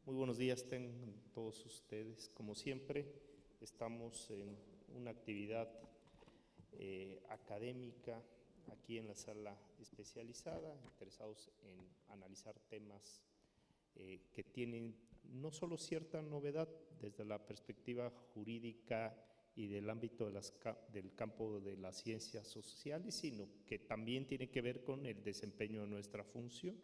Muy buenos días tengan todos ustedes. Como siempre, estamos en una actividad académica aquí en la sala especializada, interesados en analizar temas que tienen no solo cierta novedad desde la perspectiva jurídica y del ámbito del campo de las ciencias sociales, sino que también tiene que ver con el desempeño de nuestra función.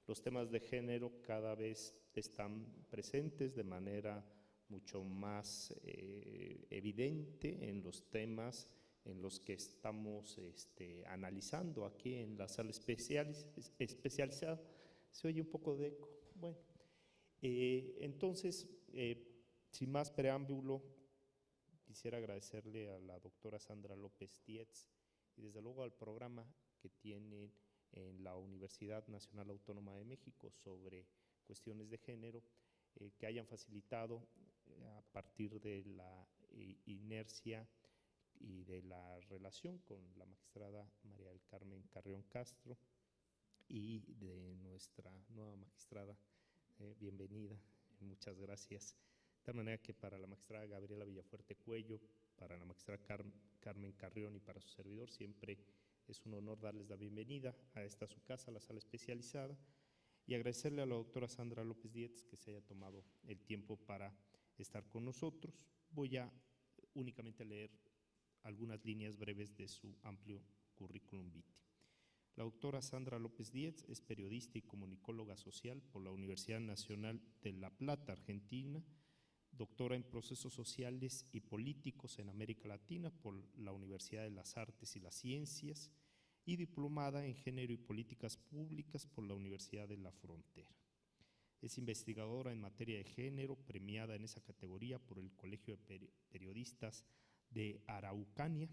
Los temas de género cada vez están presentes de manera mucho más evidente en los temas en los que estamos analizando aquí en la sala especializada. Se oye un poco de eco. Bueno, entonces, sin más preámbulo, quisiera agradecerle a la doctora Sandra López Dietz y desde luego al programa que tienen en la Universidad Nacional Autónoma de México sobre cuestiones de género, que hayan facilitado a partir de la inercia y de la relación con la magistrada María del Carmen Carrión Castro y de nuestra nueva magistrada, bienvenida, muchas gracias. De tal manera que para la magistrada Gabriela Villafuerte Cuello, para la magistrada Carmen Carrión y para su servidor siempre es un honor darles la bienvenida a esta su casa, la sala especializada, y agradecerle a la doctora Sandra López Dietz que se haya tomado el tiempo para estar con nosotros. Voy a únicamente leer algunas líneas breves de su amplio currículum vitae. La doctora Sandra López Dietz es periodista y comunicóloga social por la Universidad Nacional de La Plata, Argentina, doctora en procesos sociales y políticos en América Latina por la Universidad de las Artes y las Ciencias y diplomada en género y políticas públicas por la Universidad de la Frontera. Es investigadora en materia de género, premiada en esa categoría por el Colegio de Periodistas de Araucanía.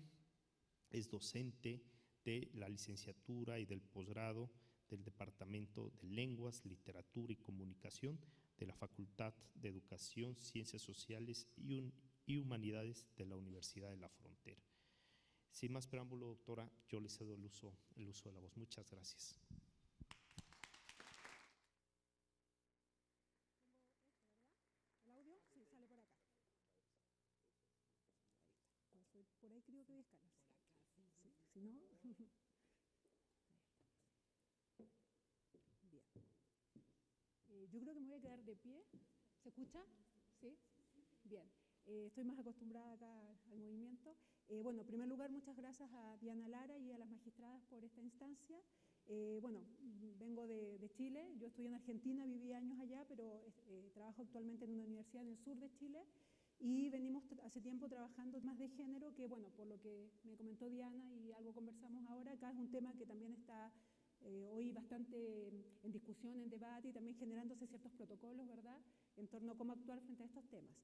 Es docente de la licenciatura y del posgrado del Departamento de Lenguas, Literatura y Comunicación de la Facultad de Educación, Ciencias Sociales y Humanidades de la Universidad de la Frontera. Sin más preámbulo, doctora, yo le cedo el uso de la voz. Muchas gracias. ¿El audio? Sí, sale por acá. Por ahí creo que voy a escalar. Sí, si no… Bien. Yo creo que me voy a quedar de pie. ¿Se escucha? ¿Sí? Bien. Estoy más acostumbrada acá al movimiento. Bueno, en primer lugar, muchas gracias a Diana Lara y a las magistradas por esta instancia. Bueno, vengo de Chile. Yo estudié en Argentina, viví años allá, pero trabajo actualmente en una universidad en el sur de Chile. Y venimos hace tiempo trabajando más de género, que bueno, por lo que me comentó Diana y algo conversamos ahora, acá es un tema que también está hoy bastante en discusión, en debate y también generándose ciertos protocolos, ¿verdad?, en torno a cómo actuar frente a estos temas.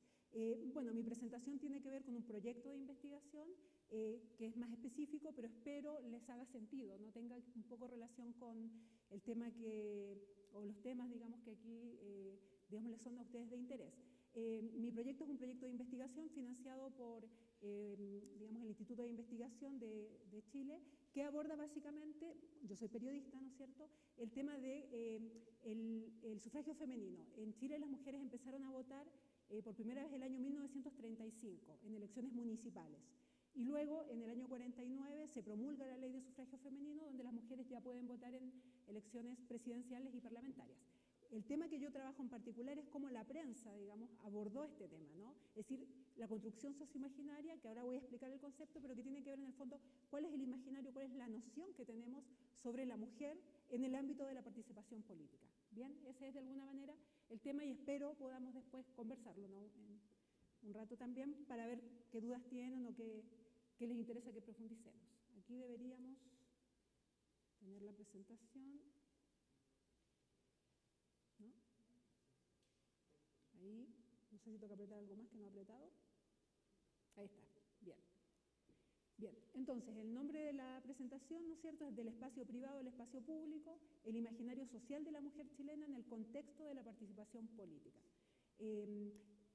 Bueno, mi presentación tiene que ver con un proyecto de investigación que es más específico, pero espero les haga sentido, no tenga un poco relación con el tema o los temas, digamos, que aquí, digamos, les son a ustedes de interés. Mi proyecto es un proyecto de investigación financiado por, digamos, el Instituto de Investigación de Chile, que aborda básicamente, yo soy periodista, ¿no es cierto?, el tema de el sufragio femenino. En Chile las mujeres empezaron a votar por primera vez el año 1935 en elecciones municipales. Y luego, en el año 49, se promulga la ley de sufragio femenino, donde las mujeres ya pueden votar en elecciones presidenciales y parlamentarias. El tema que yo trabajo en particular es cómo la prensa, digamos, abordó este tema, ¿no? Es decir, la construcción socioimaginaria, que ahora voy a explicar el concepto, pero que tiene que ver en el fondo cuál es el imaginario, cuál es la noción que tenemos sobre la mujer en el ámbito de la participación política. Bien, ese es de alguna manera el tema y espero podamos después conversarlo, ¿no?, en un rato también, para ver qué dudas tienen o qué les interesa que profundicemos. Aquí deberíamos tener la presentación. ¿No? Ahí, no sé si tengo que apretar algo más que no he apretado. Ahí está, bien. Bien, entonces el nombre de la presentación, ¿no es cierto?, es del espacio privado al espacio público, el imaginario social de la mujer chilena en el contexto de la participación política.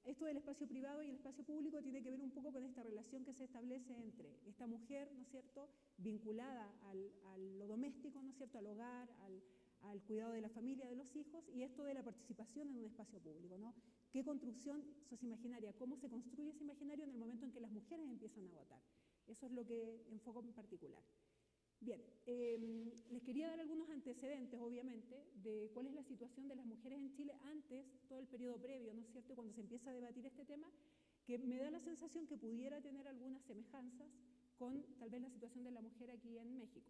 Esto del espacio privado y el espacio público tiene que ver un poco con esta relación que se establece entre esta mujer, ¿no es cierto?, vinculada a lo doméstico, ¿no es cierto?, al hogar, al cuidado de la familia, de los hijos, y esto de la participación en un espacio público, ¿no? ¿Qué construcción socioimaginaria? ¿Cómo se construye ese imaginario en el momento en que las mujeres empiezan a votar? Eso es lo que enfoco en particular. Bien, les quería dar algunos antecedentes, obviamente, de cuál es la situación de las mujeres en Chile antes, todo el periodo previo, ¿no es cierto?, cuando se empieza a debatir este tema, que me da la sensación que pudiera tener algunas semejanzas con tal vez la situación de la mujer aquí en México.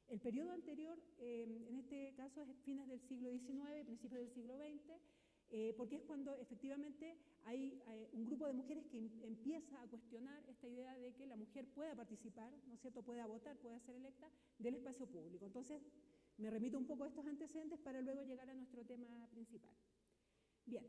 El periodo anterior, en este caso, es fines del siglo XIX, principios del siglo XX, porque es cuando efectivamente hay un grupo de mujeres que empieza a cuestionar esta idea de que la mujer pueda participar, ¿no es cierto?, pueda votar, pueda ser electa del espacio público. Entonces, me remito un poco a estos antecedentes para luego llegar a nuestro tema principal. Bien,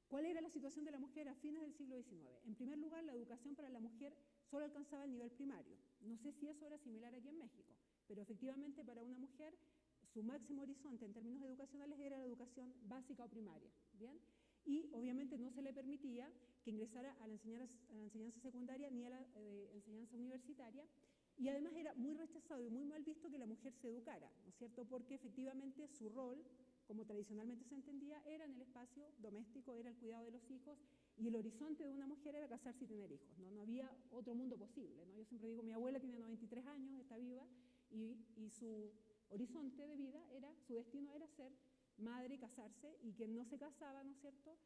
¿cuál era la situación de la mujer a fines del siglo XIX? En primer lugar, la educación para la mujer solo alcanzaba el nivel primario. No sé si eso era similar aquí en México, pero efectivamente para una mujer su máximo horizonte en términos educacionales era la educación básica o primaria, ¿bien? Y obviamente no se le permitía que ingresara a la enseñanza secundaria ni a la enseñanza universitaria, y además era muy rechazado y muy mal visto que la mujer se educara, ¿no es cierto?, porque efectivamente su rol, como tradicionalmente se entendía, era en el espacio doméstico, era el cuidado de los hijos, y el horizonte de una mujer era casarse y tener hijos, ¿no? No había otro mundo posible, ¿no? Yo siempre digo, mi abuela tiene 93 años, está viva, y su horizonte de vida era, su destino era ser madre y casarse, y quien no se casaba, ¿no es cierto?,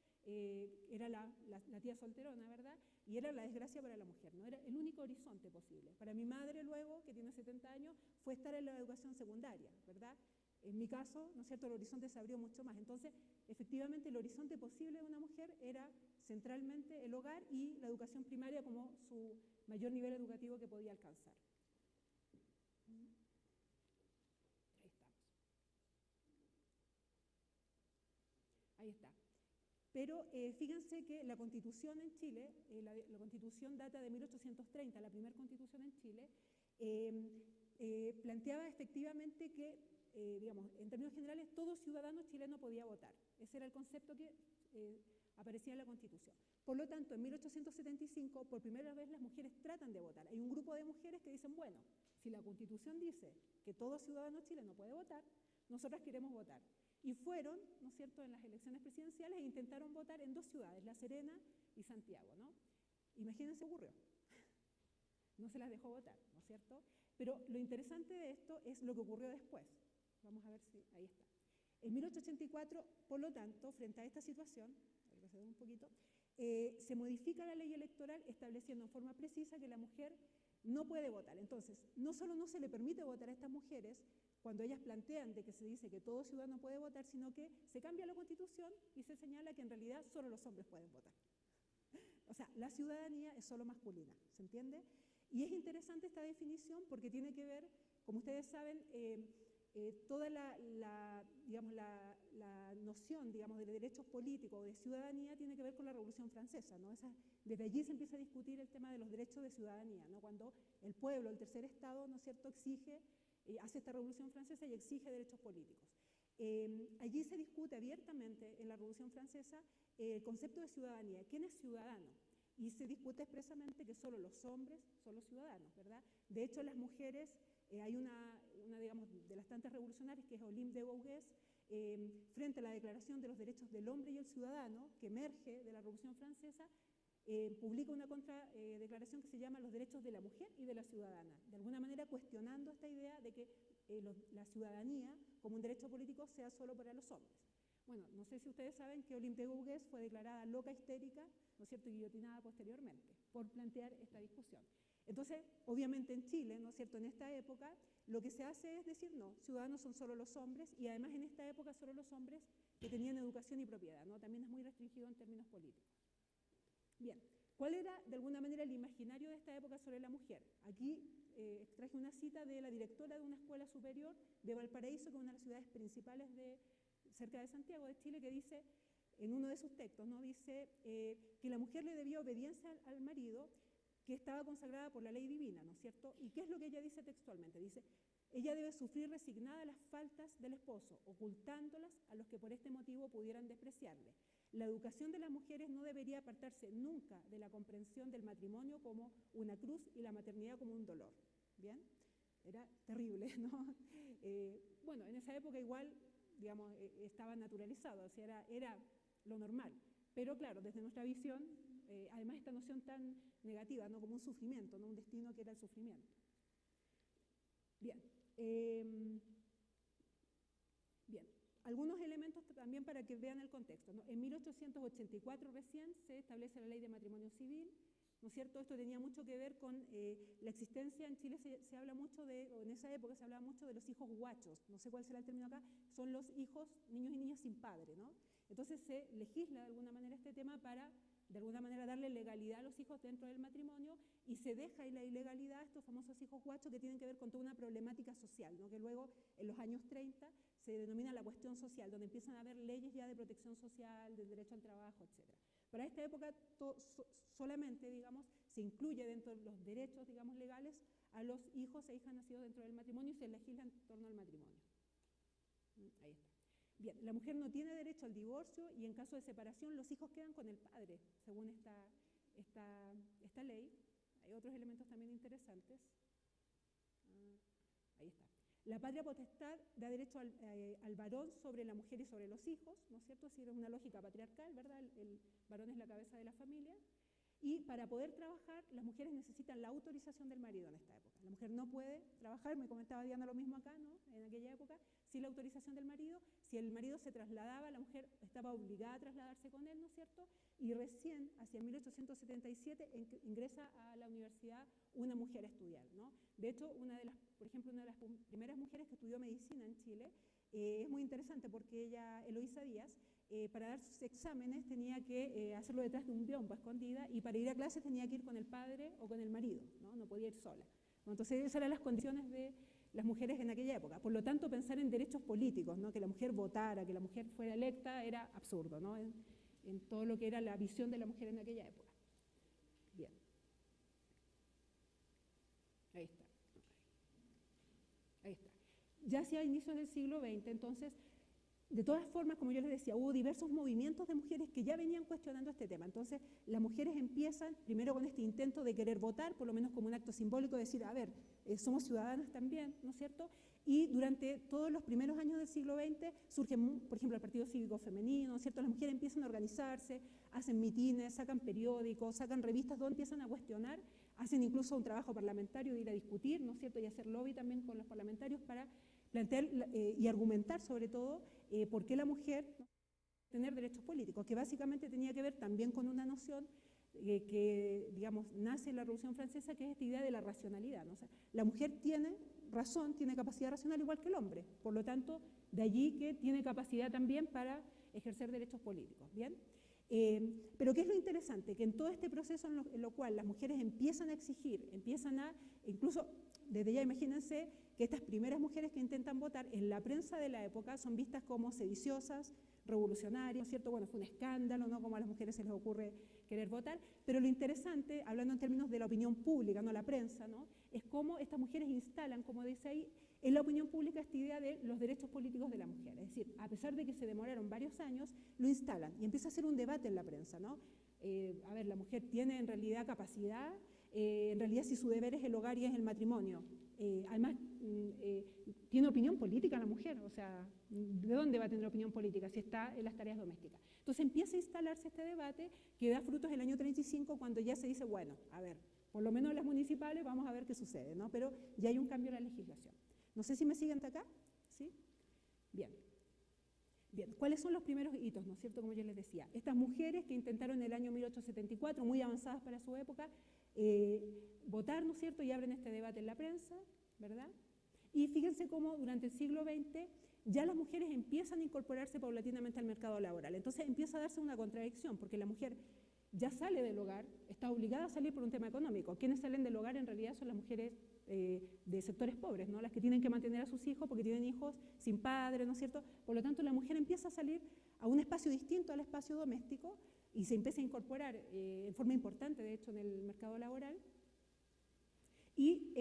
era la tía solterona, ¿verdad?, y era la desgracia para la mujer, ¿no? Era el único horizonte posible. Para mi madre luego, que tiene 70 años, fue estar en la educación secundaria, ¿verdad? En mi caso, ¿no es cierto?, el horizonte se abrió mucho más. Entonces, efectivamente, el horizonte posible de una mujer era centralmente el hogar y la educación primaria como su mayor nivel educativo que podía alcanzar. Ahí está. Pero fíjense que la Constitución en Chile, la Constitución data de 1830, la primera Constitución en Chile, planteaba efectivamente que, digamos, en términos generales, todo ciudadano chileno podía votar. Ese era el concepto que aparecía en la Constitución. Por lo tanto, en 1875, por primera vez las mujeres tratan de votar. Hay un grupo de mujeres que dicen, bueno, si la Constitución dice que todo ciudadano chileno puede votar, nosotras queremos votar. Y fueron, ¿no es cierto?, en las elecciones presidenciales e intentaron votar en dos ciudades, La Serena y Santiago, ¿no? Imagínense, ocurrió. No se las dejó votar, ¿no es cierto? Pero lo interesante de esto es lo que ocurrió después. Vamos a ver si ahí está. En 1884, por lo tanto, frente a esta situación, un poquito, se modifica la ley electoral estableciendo en forma precisa que la mujer no puede votar. Entonces, no solo no se le permite votar a estas mujeres cuando ellas plantean de que se dice que todo ciudadano puede votar, sino que se cambia la Constitución y se señala que en realidad solo los hombres pueden votar. O sea, la ciudadanía es solo masculina, ¿se entiende? Y es interesante esta definición porque tiene que ver, como ustedes saben, toda la noción, digamos, de derechos políticos o de ciudadanía tiene que ver con la Revolución Francesa, ¿no? Desde allí se empieza a discutir el tema de los derechos de ciudadanía, ¿no? Cuando el pueblo, el tercer estado, ¿no es cierto?, exige, hace esta Revolución Francesa y exige derechos políticos. Allí se discute abiertamente en la Revolución Francesa el concepto de ciudadanía. ¿Quién es ciudadano? Y se discute expresamente que solo los hombres son los ciudadanos, ¿verdad? De hecho, las mujeres, hay una, digamos, de las tantas revolucionarias que es Olympe de Gouges, frente a la Declaración de los Derechos del Hombre y el Ciudadano, que emerge de la Revolución Francesa, publica una contradeclaración que se llama Los Derechos de la Mujer y de la Ciudadana, de alguna manera cuestionando esta idea de que la ciudadanía como un derecho político sea solo para los hombres. Bueno, no sé si ustedes saben que Olympe de Gouges fue declarada loca histérica, ¿no es cierto?, y guillotinada posteriormente por plantear esta discusión. Entonces, obviamente en Chile, ¿no es cierto?, en esta época, lo que se hace es decir, no, ciudadanos son solo los hombres, y además en esta época solo los hombres que tenían educación y propiedad, ¿no? También es muy restringido en términos políticos. Bien, ¿cuál era de alguna manera el imaginario de esta época sobre la mujer? Aquí extraje una cita de la directora de una escuela superior de Valparaíso, que es una de las ciudades principales cerca de Santiago de Chile, que dice, en uno de sus textos, ¿no?, dice que la mujer le debía obediencia al marido, que estaba consagrada por la ley divina, ¿no es cierto? ¿Y qué es lo que ella dice textualmente? Dice, ella debe sufrir resignada las faltas del esposo, ocultándolas a los que por este motivo pudieran despreciarle. La educación de las mujeres no debería apartarse nunca de la comprensión del matrimonio como una cruz y la maternidad como un dolor. ¿Bien? era terrible, ¿no? Bueno, en esa época igual, digamos, estaba naturalizado, o sea, era lo normal. Pero claro, desde nuestra visión, además esta noción tan negativa, ¿no? Como un sufrimiento, ¿no? Un destino que era el sufrimiento. Bien. Bien. Algunos elementos también para que vean el contexto, ¿no? En 1884 recién se establece la ley de matrimonio civil, ¿no es cierto? Esto tenía mucho que ver con la existencia, en Chile se habla mucho de, o en esa época se hablaba mucho de los hijos guachos, no sé cuál será el término acá, son los hijos, niños y niñas sin padre, ¿no? Entonces se legisla de alguna manera este tema para, de alguna manera, darle legalidad a los hijos dentro del matrimonio y se deja en la ilegalidad a estos famosos hijos guachos que tienen que ver con toda una problemática social, ¿no? Que luego, en los años 30, se denomina la cuestión social, donde empiezan a haber leyes ya de protección social, del derecho al trabajo, etc. Para esta época solamente, digamos, se incluye dentro de los derechos, digamos, legales a los hijos e hijas nacidos dentro del matrimonio y se legisla en torno al matrimonio. Ahí está. Bien, la mujer no tiene derecho al divorcio y en caso de separación los hijos quedan con el padre, según esta ley. Hay otros elementos también interesantes. Ahí está. La patria potestad da derecho al varón sobre la mujer y sobre los hijos, ¿no es cierto? Es decir, es una lógica patriarcal, ¿verdad? El varón es la cabeza de la familia. Y para poder trabajar, las mujeres necesitan la autorización del marido en esta época. La mujer no puede trabajar, me comentaba Diana lo mismo acá, ¿no? En aquella época, sin la autorización del marido. Si el marido se trasladaba, la mujer estaba obligada a trasladarse con él, ¿no es cierto? Y recién, hacia 1877, ingresa a la universidad una mujer a estudiar, ¿no? De hecho, por ejemplo, una de las primeras mujeres que estudió medicina en Chile, es muy interesante porque ella, Eloísa Díaz, para dar sus exámenes tenía que hacerlo detrás de un biombo escondida y para ir a clases tenía que ir con el padre o con el marido, ¿no? No podía ir sola. Entonces esas eran las condiciones de las mujeres en aquella época. Por lo tanto, pensar en derechos políticos, ¿no? Que la mujer votara, que la mujer fuera electa, era absurdo, ¿no? En todo lo que era la visión de la mujer en aquella época. Bien. Ahí está. Ahí está. Ya hacia inicios del siglo XX, entonces, de todas formas, como yo les decía, hubo diversos movimientos de mujeres que ya venían cuestionando este tema. Entonces, las mujeres empiezan primero con este intento de querer votar, por lo menos como un acto simbólico, de decir, a ver, somos ciudadanas también, ¿no es cierto? Y durante todos los primeros años del siglo XX surge, por ejemplo, el Partido Cívico Femenino, ¿no es cierto? Las mujeres empiezan a organizarse, hacen mitines, sacan periódicos, sacan revistas donde empiezan a cuestionar, hacen incluso un trabajo parlamentario de ir a discutir, ¿no es cierto? Y hacer lobby también con los parlamentarios para plantear y argumentar sobre todo por qué la mujer no tener derechos políticos, que básicamente tenía que ver también con una noción que, digamos, nace en la Revolución Francesa, que es esta idea de la racionalidad, ¿no? O sea, la mujer tiene razón, tiene capacidad racional igual que el hombre, por lo tanto, de allí que tiene capacidad también para ejercer derechos políticos, ¿bien? Pero ¿qué es lo interesante? Que en todo este proceso en lo cual las mujeres empiezan a exigir, incluso desde ya imagínense que estas primeras mujeres que intentan votar en la prensa de la época son vistas como sediciosas, revolucionarias, ¿cierto? Bueno, fue un escándalo, ¿no? Como a las mujeres se les ocurre querer votar, pero lo interesante, hablando en términos de la opinión pública, no la prensa, ¿no? Es cómo estas mujeres instalan, como dice ahí, en la opinión pública esta idea de los derechos políticos de la mujer. Es decir, a pesar de que se demoraron varios años, lo instalan y empieza a ser un debate en la prensa, ¿no? A ver, la mujer tiene en realidad capacidad, en realidad si su deber es el hogar y es el matrimonio. Además, tiene opinión política la mujer, o sea, ¿de dónde va a tener opinión política si está en las tareas domésticas? Entonces empieza a instalarse este debate que da frutos en el año 35 cuando ya se dice, bueno, a ver, por lo menos en las municipales vamos a ver qué sucede, ¿no? Pero ya hay un cambio en la legislación. No sé si me siguen hasta acá, ¿sí? Bien. Bien, ¿cuáles son los primeros hitos, no es cierto? Como yo les decía, estas mujeres que intentaron en el año 1874, muy avanzadas para su época, votar, ¿no es cierto? Y abren este debate en la prensa, ¿verdad? Y fíjense cómo durante el siglo XX ya las mujeres empiezan a incorporarse paulatinamente al mercado laboral. Entonces empieza a darse una contradicción, porque la mujer ya sale del hogar, está obligada a salir por un tema económico. Quienes salen del hogar en realidad son las mujeres de sectores pobres, ¿no? Las que tienen que mantener a sus hijos porque tienen hijos sin padre, ¿no es cierto? Por lo tanto, la mujer empieza a salir a un espacio distinto al espacio doméstico y se empieza a incorporar en forma importante, de hecho, en el mercado laboral. Y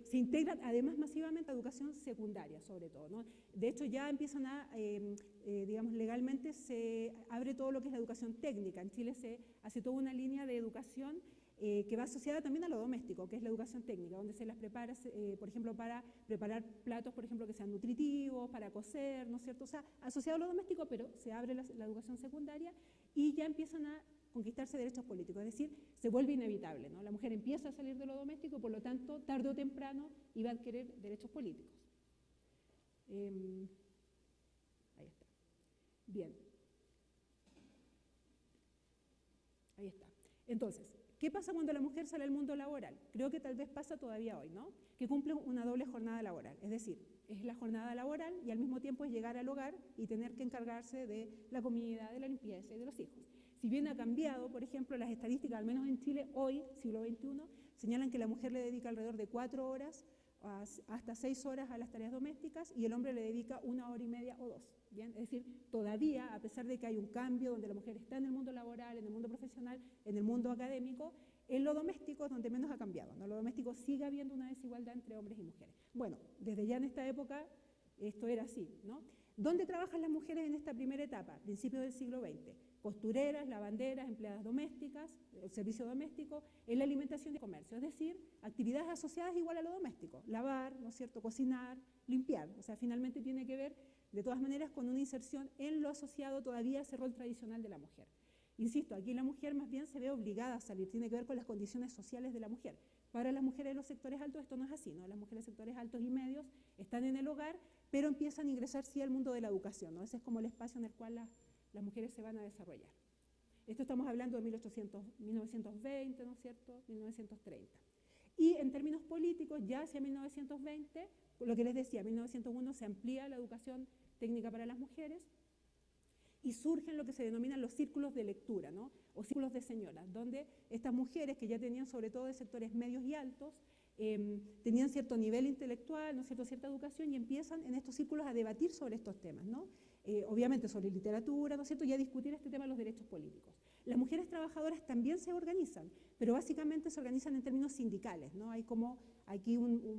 se integran además masivamente a educación secundaria, sobre todo, ¿no? De hecho, ya empiezan a, digamos, legalmente se abre todo lo que es la educación técnica. En Chile se hace toda una línea de educación que va asociada también a lo doméstico, que es la educación técnica, donde se las prepara, por ejemplo, para preparar platos, por ejemplo, que sean nutritivos, para cocer, ¿no es cierto? O sea, asociado a lo doméstico, pero se abre la educación secundaria y ya empiezan a conquistarse derechos políticos, es decir, se vuelve inevitable, ¿no? La mujer empieza a salir de lo doméstico, por lo tanto, tarde o temprano iba a adquirir derechos políticos. Ahí está. Bien. Ahí está. Entonces, ¿qué pasa cuando la mujer sale al mundo laboral? Creo que tal vez pasa todavía hoy, ¿no? Que cumple una doble jornada laboral, es decir, es la jornada laboral y al mismo tiempo es llegar al hogar y tener que encargarse de la comida, de la limpieza y de los hijos. Si bien ha cambiado, por ejemplo, las estadísticas, al menos en Chile, hoy, siglo XXI, señalan que la mujer le dedica alrededor de 4 horas hasta 6 horas a las tareas domésticas y el hombre le dedica 1 hora y media o 2. ¿Bien? Es decir, todavía, a pesar de que hay un cambio donde la mujer está en el mundo laboral, en el mundo profesional, en el mundo académico, en lo doméstico es donde menos ha cambiado, ¿no? En lo doméstico sigue habiendo una desigualdad entre hombres y mujeres. Bueno, desde ya en esta época esto era así, ¿no? ¿Dónde trabajan las mujeres en esta primera etapa, principios del siglo XX? Costureras, lavanderas, empleadas domésticas, el servicio doméstico, en la alimentación y comercio, es decir, actividades asociadas igual a lo doméstico, lavar, ¿no es cierto?, cocinar, limpiar, o sea, finalmente tiene que ver, de todas maneras, con una inserción en lo asociado todavía a ese rol tradicional de la mujer. Insisto, aquí la mujer más bien se ve obligada a salir, tiene que ver con las condiciones sociales de la mujer. Para las mujeres de los sectores altos esto no es así, ¿no? Las mujeres de sectores altos y medios están en el hogar, pero empiezan a ingresar sí al mundo de la educación, ¿no? Ese es como el espacio en el cual las mujeres se van a desarrollar. Esto estamos hablando de 1920, ¿no es cierto?, 1930. Y en términos políticos, ya hacia 1920, lo que les decía, 1901 se amplía la educación técnica para las mujeres y surgen lo que se denominan los círculos de lectura, ¿no?, o círculos de señoras, donde estas mujeres que ya tenían sobre todo de sectores medios y altos, tenían cierto nivel intelectual, ¿no es cierto?, cierta educación y empiezan en estos círculos a debatir sobre estos temas, ¿no? Obviamente sobre literatura, ¿no es cierto?, y a discutir este tema de los derechos políticos. Las mujeres trabajadoras también se organizan, pero básicamente se organizan en términos sindicales, ¿no? Hay como aquí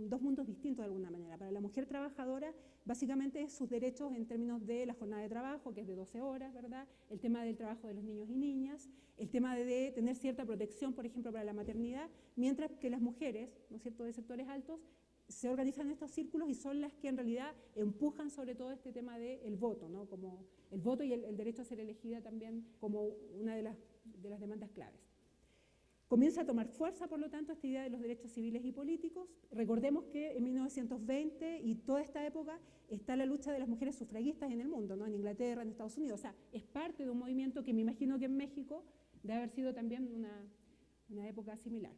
dos mundos distintos de alguna manera. Para la mujer trabajadora, básicamente es sus derechos en términos de la jornada de trabajo, que es de 12 horas, ¿verdad?, el tema del trabajo de los niños y niñas, el tema de tener cierta protección, por ejemplo, para la maternidad, mientras que las mujeres, ¿no es cierto?, de sectores altos, se organizan en estos círculos y son las que en realidad empujan sobre todo este tema del voto, ¿no?, como el voto y el derecho a ser elegida también como una de las demandas claves. Comienza a tomar fuerza, por lo tanto, esta idea de los derechos civiles y políticos. Recordemos que en 1920 y toda esta época está la lucha de las mujeres sufragistas en el mundo, ¿no?, en Inglaterra, en Estados Unidos. O sea, es parte de un movimiento que me imagino que en México debe haber sido también una época similar.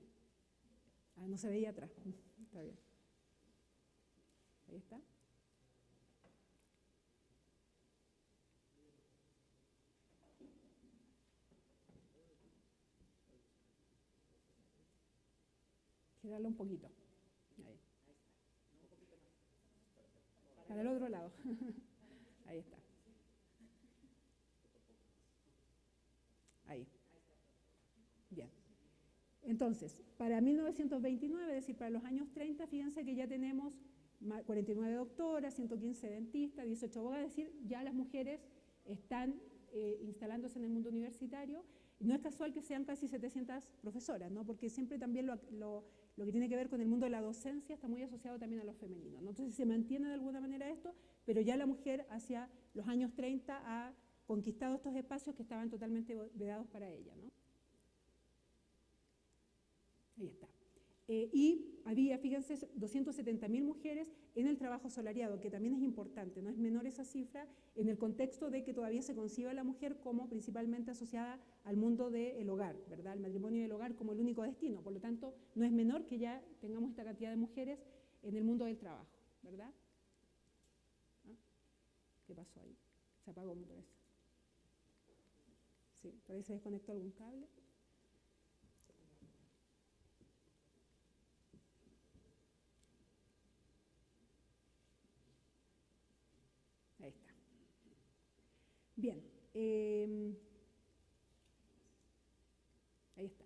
Ah, no se veía atrás. Está bien. Ahí está. Girarlo un poquito. Ahí. Para el otro lado. Ahí está. Ahí. Bien. Entonces, para 1929, es decir, para los años 30, fíjense que ya tenemos 49 doctoras, 115 dentistas, 18 abogadas, es decir, ya las mujeres están instalándose en el mundo universitario. No es casual que sean casi 700 profesoras, ¿no?, porque siempre también lo que tiene que ver con el mundo de la docencia está muy asociado también a lo femenino, ¿no? Entonces se mantiene de alguna manera esto, pero ya la mujer hacia los años 30 ha conquistado estos espacios que estaban totalmente vedados para ella, ¿no? Ahí está. Y había, fíjense, 270.000 mujeres en el trabajo asalariado, que también es importante, no es menor esa cifra, en el contexto de que todavía se concibe a la mujer como principalmente asociada al mundo del hogar, ¿verdad?, el matrimonio y el hogar como el único destino. Por lo tanto, no es menor que ya tengamos esta cantidad de mujeres en el mundo del trabajo, ¿verdad? ¿Ah? ¿Qué pasó ahí? Se apagó otra vez. Sí, por ahí se desconectó algún cable. Ahí está. Bien. Ahí está.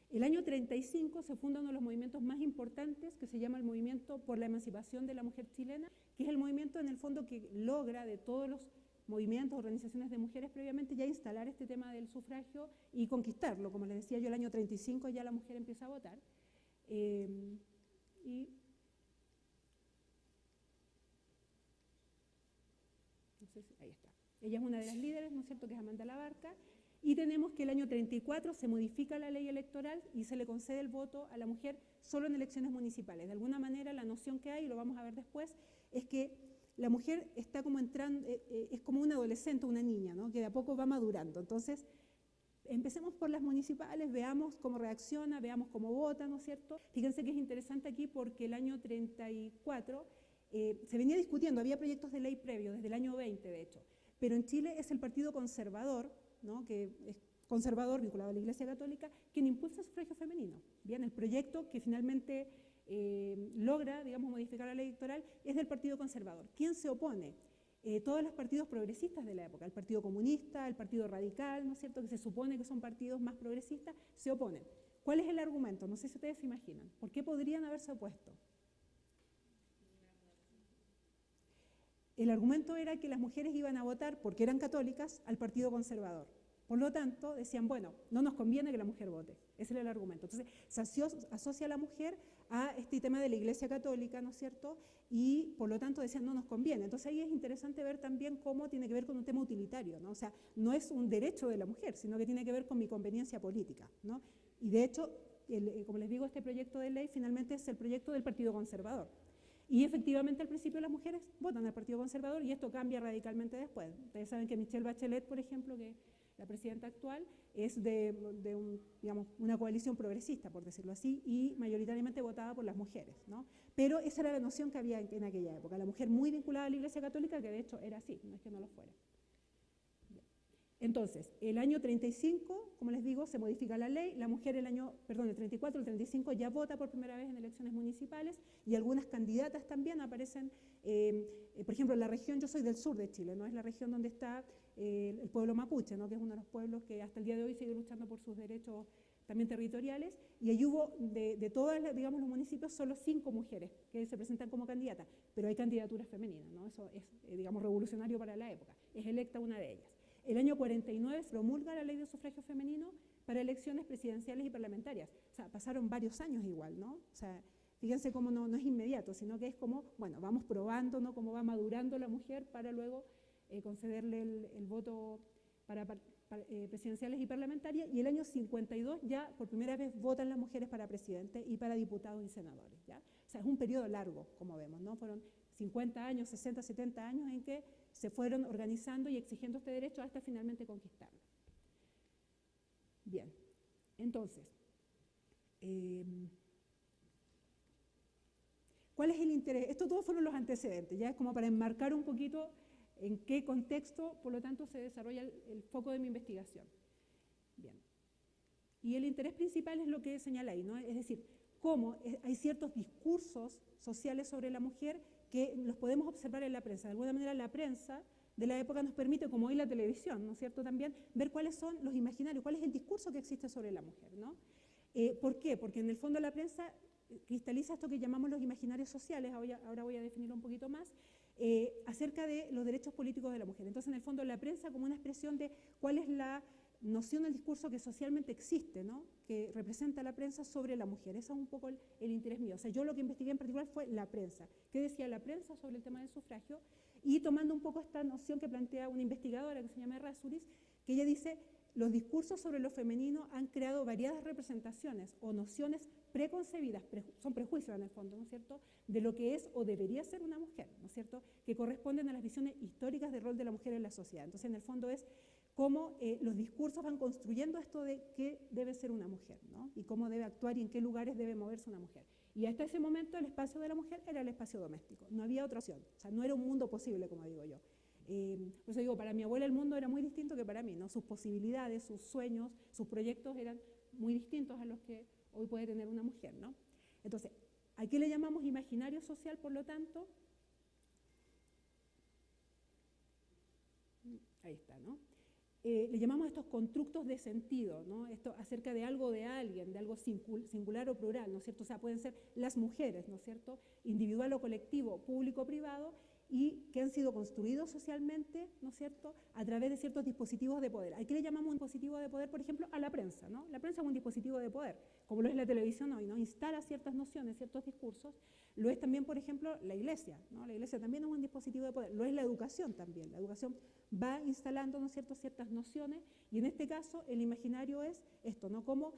El año 35 se funda uno de los movimientos más importantes que se llama el Movimiento por la Emancipación de la Mujer Chilena, que es el movimiento en el fondo que logra de todos los movimientos, organizaciones de mujeres previamente, ya instalar este tema del sufragio y conquistarlo. Como les decía yo, el año 35 ya la mujer empieza a votar. Y no sé si, ahí está. Ella es una de las líderes, ¿no es cierto?, que es Amanda Labarca. Y tenemos que el año 34 se modifica la ley electoral y se le concede el voto a la mujer solo en elecciones municipales. De alguna manera la noción que hay, y lo vamos a ver después, es que la mujer está como entrando, es como una adolescente, una niña, ¿no?, que de a poco va madurando. Entonces, empecemos por las municipales, veamos cómo reacciona, veamos cómo vota, ¿no es cierto? Fíjense que es interesante aquí porque el año 34 se venía discutiendo, había proyectos de ley previos, desde el año 20 de hecho, pero en Chile es el Partido Conservador, ¿no?, que es conservador vinculado a la Iglesia Católica, quien impulsa el sufragio femenino. Bien, el proyecto que finalmente logra, digamos, modificar la ley electoral es del Partido Conservador. ¿Quién se opone? Todos los partidos progresistas de la época, el Partido Comunista, el Partido Radical, ¿no es cierto?, que se supone que son partidos más progresistas, se oponen. ¿Cuál es el argumento? No sé si ustedes se imaginan. ¿Por qué podrían haberse opuesto? El argumento era que las mujeres iban a votar, porque eran católicas, al Partido Conservador. Por lo tanto, decían, bueno, no nos conviene que la mujer vote. Ese era el argumento. Entonces, se asocia a la mujer a este tema de la Iglesia Católica, ¿no es cierto? Y, por lo tanto, decían, no nos conviene. Entonces, ahí es interesante ver también cómo tiene que ver con un tema utilitario, ¿no? O sea, no es un derecho de la mujer, sino que tiene que ver con mi conveniencia política, ¿no? Y, de hecho, como les digo, este proyecto de ley finalmente es el proyecto del Partido Conservador. Y efectivamente al principio las mujeres votan al Partido Conservador y esto cambia radicalmente después. Ustedes saben que Michelle Bachelet, por ejemplo, que la presidenta actual, es de digamos, una coalición progresista, por decirlo así, y mayoritariamente votada por las mujeres, ¿no? Pero esa era la noción que había en aquella época. La mujer muy vinculada a la Iglesia Católica, que de hecho era así, no es que no lo fuera. Entonces, el año 35, como les digo, se modifica la ley, la mujer el 34, el 35 ya vota por primera vez en elecciones municipales y algunas candidatas también aparecen, por ejemplo, en la región, yo soy del sur de Chile, ¿no? Es la región donde está el pueblo mapuche, ¿no?, que es uno de los pueblos que hasta el día de hoy sigue luchando por sus derechos también territoriales, y ahí hubo, de todos, digamos, los municipios, solo 5 mujeres que se presentan como candidatas, pero hay candidaturas femeninas, ¿no? Eso es, digamos, revolucionario para la época, es electa una de ellas. El año 49 se promulga la ley de sufragio femenino para elecciones presidenciales y parlamentarias. O sea, pasaron varios años igual, ¿no? O sea, fíjense cómo no es inmediato, sino que es como, bueno, vamos probando, ¿no?, cómo va madurando la mujer para luego concederle el voto para presidenciales y parlamentarias. Y el año 52 ya por primera vez votan las mujeres para presidente y para diputados y senadores, ¿ya? O sea, es un periodo largo, como vemos, ¿no? Fueron 50 años, 60, 70 años en que se fueron organizando y exigiendo este derecho hasta finalmente conquistarlo. Bien, entonces, ¿cuál es el interés? Estos todos fueron los antecedentes, ya es como para enmarcar un poquito en qué contexto, por lo tanto, se desarrolla el foco de mi investigación. Bien, y el interés principal es lo que señala ahí, ¿no? Es decir, cómo hay ciertos discursos sociales sobre la mujer que los podemos observar en la prensa. De alguna manera la prensa de la época nos permite, como hoy la televisión, ¿no es cierto?, también ver cuáles son los imaginarios, cuál es el discurso que existe sobre la mujer, ¿no? ¿Por qué? Porque en el fondo la prensa cristaliza esto que llamamos los imaginarios sociales, ahora voy a definirlo un poquito más, acerca de los derechos políticos de la mujer. Entonces, en el fondo, la prensa como una expresión de cuál es la noción del discurso que socialmente existe, ¿no?, que representa la prensa sobre la mujer. Ese es un poco el interés mío. O sea, yo lo que investigué en particular fue la prensa. ¿Qué decía la prensa sobre el tema del sufragio? Y tomando un poco esta noción que plantea una investigadora que se llama Errázuriz, que ella dice, los discursos sobre lo femenino han creado variadas representaciones o nociones preconcebidas, son prejuicios en el fondo, ¿no es cierto?, de lo que es o debería ser una mujer, ¿no es cierto?, que corresponden a las visiones históricas del rol de la mujer en la sociedad. Entonces, en el fondo es cómo los discursos van construyendo esto de qué debe ser una mujer, ¿no?, y cómo debe actuar y en qué lugares debe moverse una mujer. Y hasta ese momento el espacio de la mujer era el espacio doméstico, no había otra opción, o sea, no era un mundo posible, como digo yo. Por eso digo, para mi abuela el mundo era muy distinto que para mí, ¿no? Sus posibilidades, sus sueños, sus proyectos eran muy distintos a los que hoy puede tener una mujer, ¿no? Entonces, ¿a qué le llamamos imaginario social, por lo tanto? Ahí está, ¿no? Le llamamos estos constructos de sentido, ¿no? Esto acerca de algo o de alguien, de algo singular o plural, ¿no es cierto? O sea, pueden ser las mujeres, ¿no es cierto?, individual o colectivo, público o privado, y que han sido construidos socialmente, ¿no es cierto?, a través de ciertos dispositivos de poder. ¿A qué le llamamos un dispositivo de poder? Por ejemplo, a la prensa, ¿no? La prensa es un dispositivo de poder, como lo es la televisión hoy, ¿no? Instala ciertas nociones, ciertos discursos. Lo es también, por ejemplo, la iglesia, ¿no? La iglesia también es un dispositivo de poder. Lo es la educación también. La educación va instalando, ¿no es cierto?, ciertas nociones, y en este caso el imaginario es esto, ¿no? Como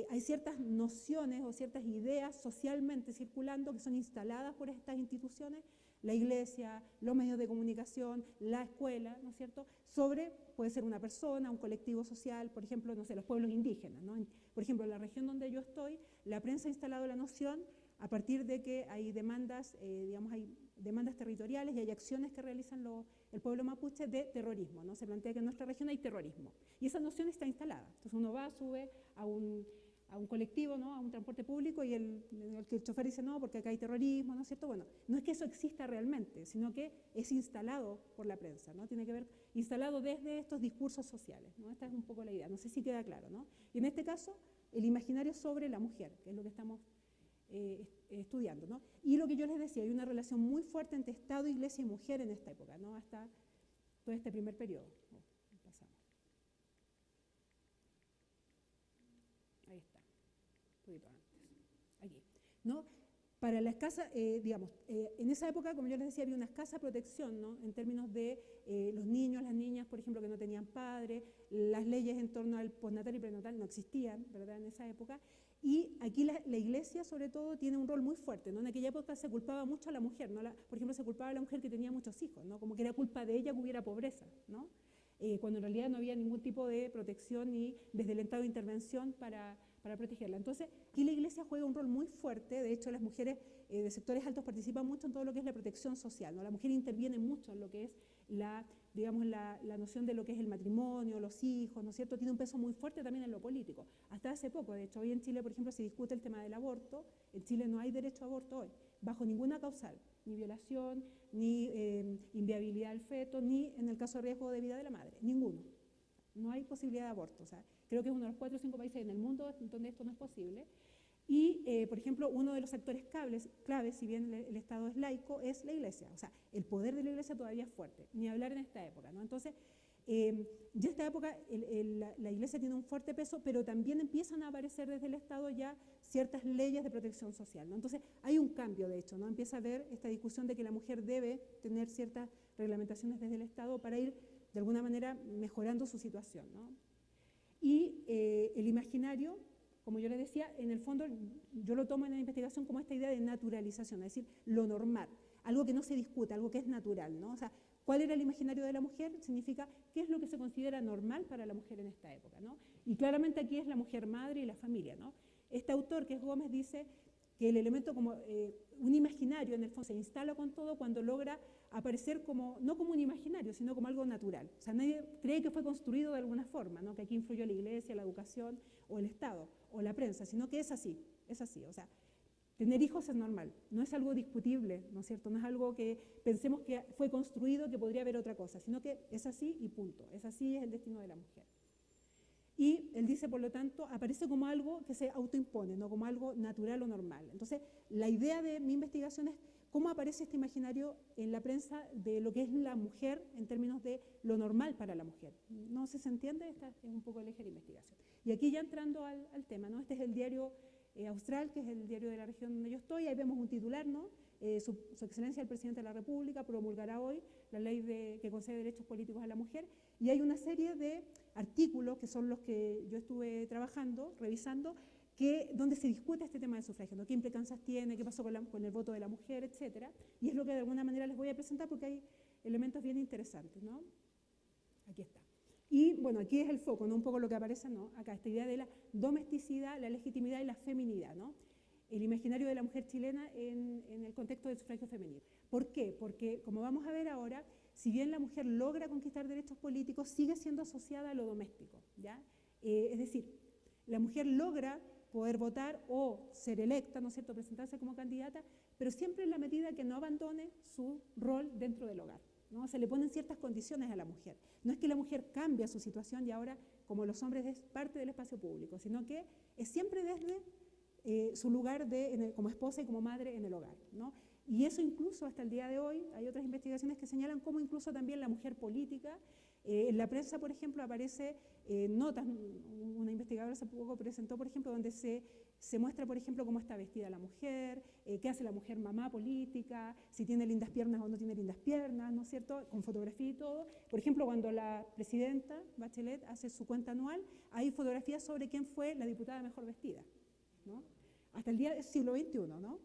hay ciertas nociones o ciertas ideas socialmente circulando que son instaladas por estas instituciones, la iglesia, los medios de comunicación, la escuela, ¿no es cierto?, sobre, puede ser una persona, un colectivo social, por ejemplo, no sé, los pueblos indígenas, ¿no? Por ejemplo, en la región donde yo estoy, la prensa ha instalado la noción a partir de que hay demandas, digamos, hay demandas territoriales y hay acciones que realizan el pueblo mapuche de terrorismo, ¿no? Se plantea que en nuestra región hay terrorismo, y esa noción está instalada. Entonces uno va, sube a un colectivo, ¿no?, a un transporte público, y el chofer dice, no, porque acá hay terrorismo, ¿no es cierto? Bueno, no es que eso exista realmente, sino que es instalado por la prensa, ¿no? Tiene que ver, instalado desde estos discursos sociales, ¿no? Esta es un poco la idea, no sé si queda claro, ¿no? Y en este caso, el imaginario sobre la mujer, que es lo que estamos estudiando, ¿no? Y lo que yo les decía, hay una relación muy fuerte entre Estado, Iglesia y mujer en esta época, ¿no? Hasta todo este primer periodo. Pasamos. Ahí está, un poquito antes. Aquí, ¿no? Para la escasa, digamos, en esa época, como yo les decía, había una escasa protección, ¿no?, en términos de los niños, las niñas, por ejemplo, que no tenían padre, las leyes en torno al postnatal y prenatal no existían, ¿verdad?, en esa época. Y aquí la iglesia, sobre todo, tiene un rol muy fuerte, ¿no? En aquella época se culpaba mucho a la mujer, ¿no? Por ejemplo, se culpaba a la mujer que tenía muchos hijos, ¿no? Como que era culpa de ella que hubiera pobreza, ¿no? Cuando en realidad no había ningún tipo de protección ni desde el Estado de intervención para protegerla. Entonces, aquí la iglesia juega un rol muy fuerte. De hecho, las mujeres de sectores altos participan mucho en todo lo que es la protección social, ¿no? La mujer interviene mucho en lo que es digamos, la noción de lo que es el matrimonio, los hijos, ¿no es cierto? Tiene un peso muy fuerte también en lo político. Hasta hace poco, de hecho, hoy en Chile, por ejemplo, se discute el tema del aborto. En Chile no hay derecho a aborto hoy, bajo ninguna causal, ni violación, ni inviabilidad del feto, ni en el caso de riesgo de vida de la madre, ninguno. No hay posibilidad de aborto. O sea, creo que es uno de los 4 o 5 países en el mundo donde esto no es posible. Y, por ejemplo, uno de los actores claves, si bien el Estado es laico, es la iglesia. O sea, el poder de la iglesia todavía es fuerte, ni hablar en esta época, ¿no? Entonces, ya en esta época la iglesia tiene un fuerte peso, pero también empiezan a aparecer desde el Estado ya ciertas leyes de protección social, ¿no? Entonces, hay un cambio, de hecho, ¿no? Empieza a haber esta discusión de que la mujer debe tener ciertas reglamentaciones desde el Estado para ir, de alguna manera, mejorando su situación, ¿no? Y el imaginario, como yo les decía, en el fondo yo lo tomo en la investigación como esta idea de naturalización, es decir, lo normal, algo que no se discute, algo que es natural, ¿no? O sea, ¿cuál era el imaginario de la mujer? Significa qué es lo que se considera normal para la mujer en esta época, ¿no? Y claramente aquí es la mujer madre y la familia, ¿no? Este autor, que es Gómez, dice que el elemento como un imaginario, en el fondo, se instala con todo cuando logra aparecer como, no como un imaginario, sino como algo natural. O sea, nadie cree que fue construido de alguna forma, ¿no? Que aquí influyó la iglesia, la educación o el Estado o la prensa, sino que es así, o sea, tener hijos es normal, no es algo discutible, ¿no es cierto? No es algo que pensemos que fue construido, que podría haber otra cosa, sino que es así y punto, es así, es el destino de la mujer. Y él dice, por lo tanto, aparece como algo que se autoimpone, no como algo natural o normal. Entonces, la idea de mi investigación es cómo aparece este imaginario en la prensa de lo que es la mujer en términos de lo normal para la mujer. No sé si se entiende, esta es un poco el eje de investigación. Y aquí ya entrando al tema, ¿no? Este es el diario Austral, que es el diario de la región donde yo estoy. Ahí vemos un titular, ¿no? Su Excelencia el Presidente de la República promulgará hoy la ley que concede derechos políticos a la mujer, y hay una serie de artículos que son los que yo estuve trabajando, revisando, donde se discute este tema del sufragio, ¿no? ¿Qué implicancias tiene? ¿Qué pasó con el voto de la mujer? Etcétera. Y es lo que de alguna manera les voy a presentar porque hay elementos bien interesantes, ¿no? Aquí está. Y bueno, aquí es el foco, ¿no? Un poco lo que aparece, ¿no? Acá, esta idea de la domesticidad, la legitimidad y la feminidad, ¿no? El imaginario de la mujer chilena en el contexto del sufragio femenino. ¿Por qué? Porque, como vamos a ver ahora, si bien la mujer logra conquistar derechos políticos, sigue siendo asociada a lo doméstico, ¿ya? Es decir, la mujer logra poder votar o ser electa, ¿no es cierto?, presentarse como candidata, pero siempre en la medida que no abandone su rol dentro del hogar, ¿no? Se le ponen ciertas condiciones a la mujer. No es que la mujer cambie su situación y ahora, como los hombres, es parte del espacio público, sino que es siempre desde su lugar como esposa y como madre en el hogar, ¿no? Y eso incluso hasta el día de hoy, hay otras investigaciones que señalan cómo incluso también la mujer política, en la prensa, por ejemplo, aparece notas, una investigadora hace poco presentó, por ejemplo, donde se muestra, por ejemplo, cómo está vestida la mujer, qué hace la mujer mamá política, si tiene lindas piernas o no tiene lindas piernas, ¿no es cierto?, con fotografía y todo. Por ejemplo, cuando la presidenta Bachelet hace su cuenta anual, hay fotografías sobre quién fue la diputada mejor vestida, ¿no? Hasta el día del siglo XXI, ¿no?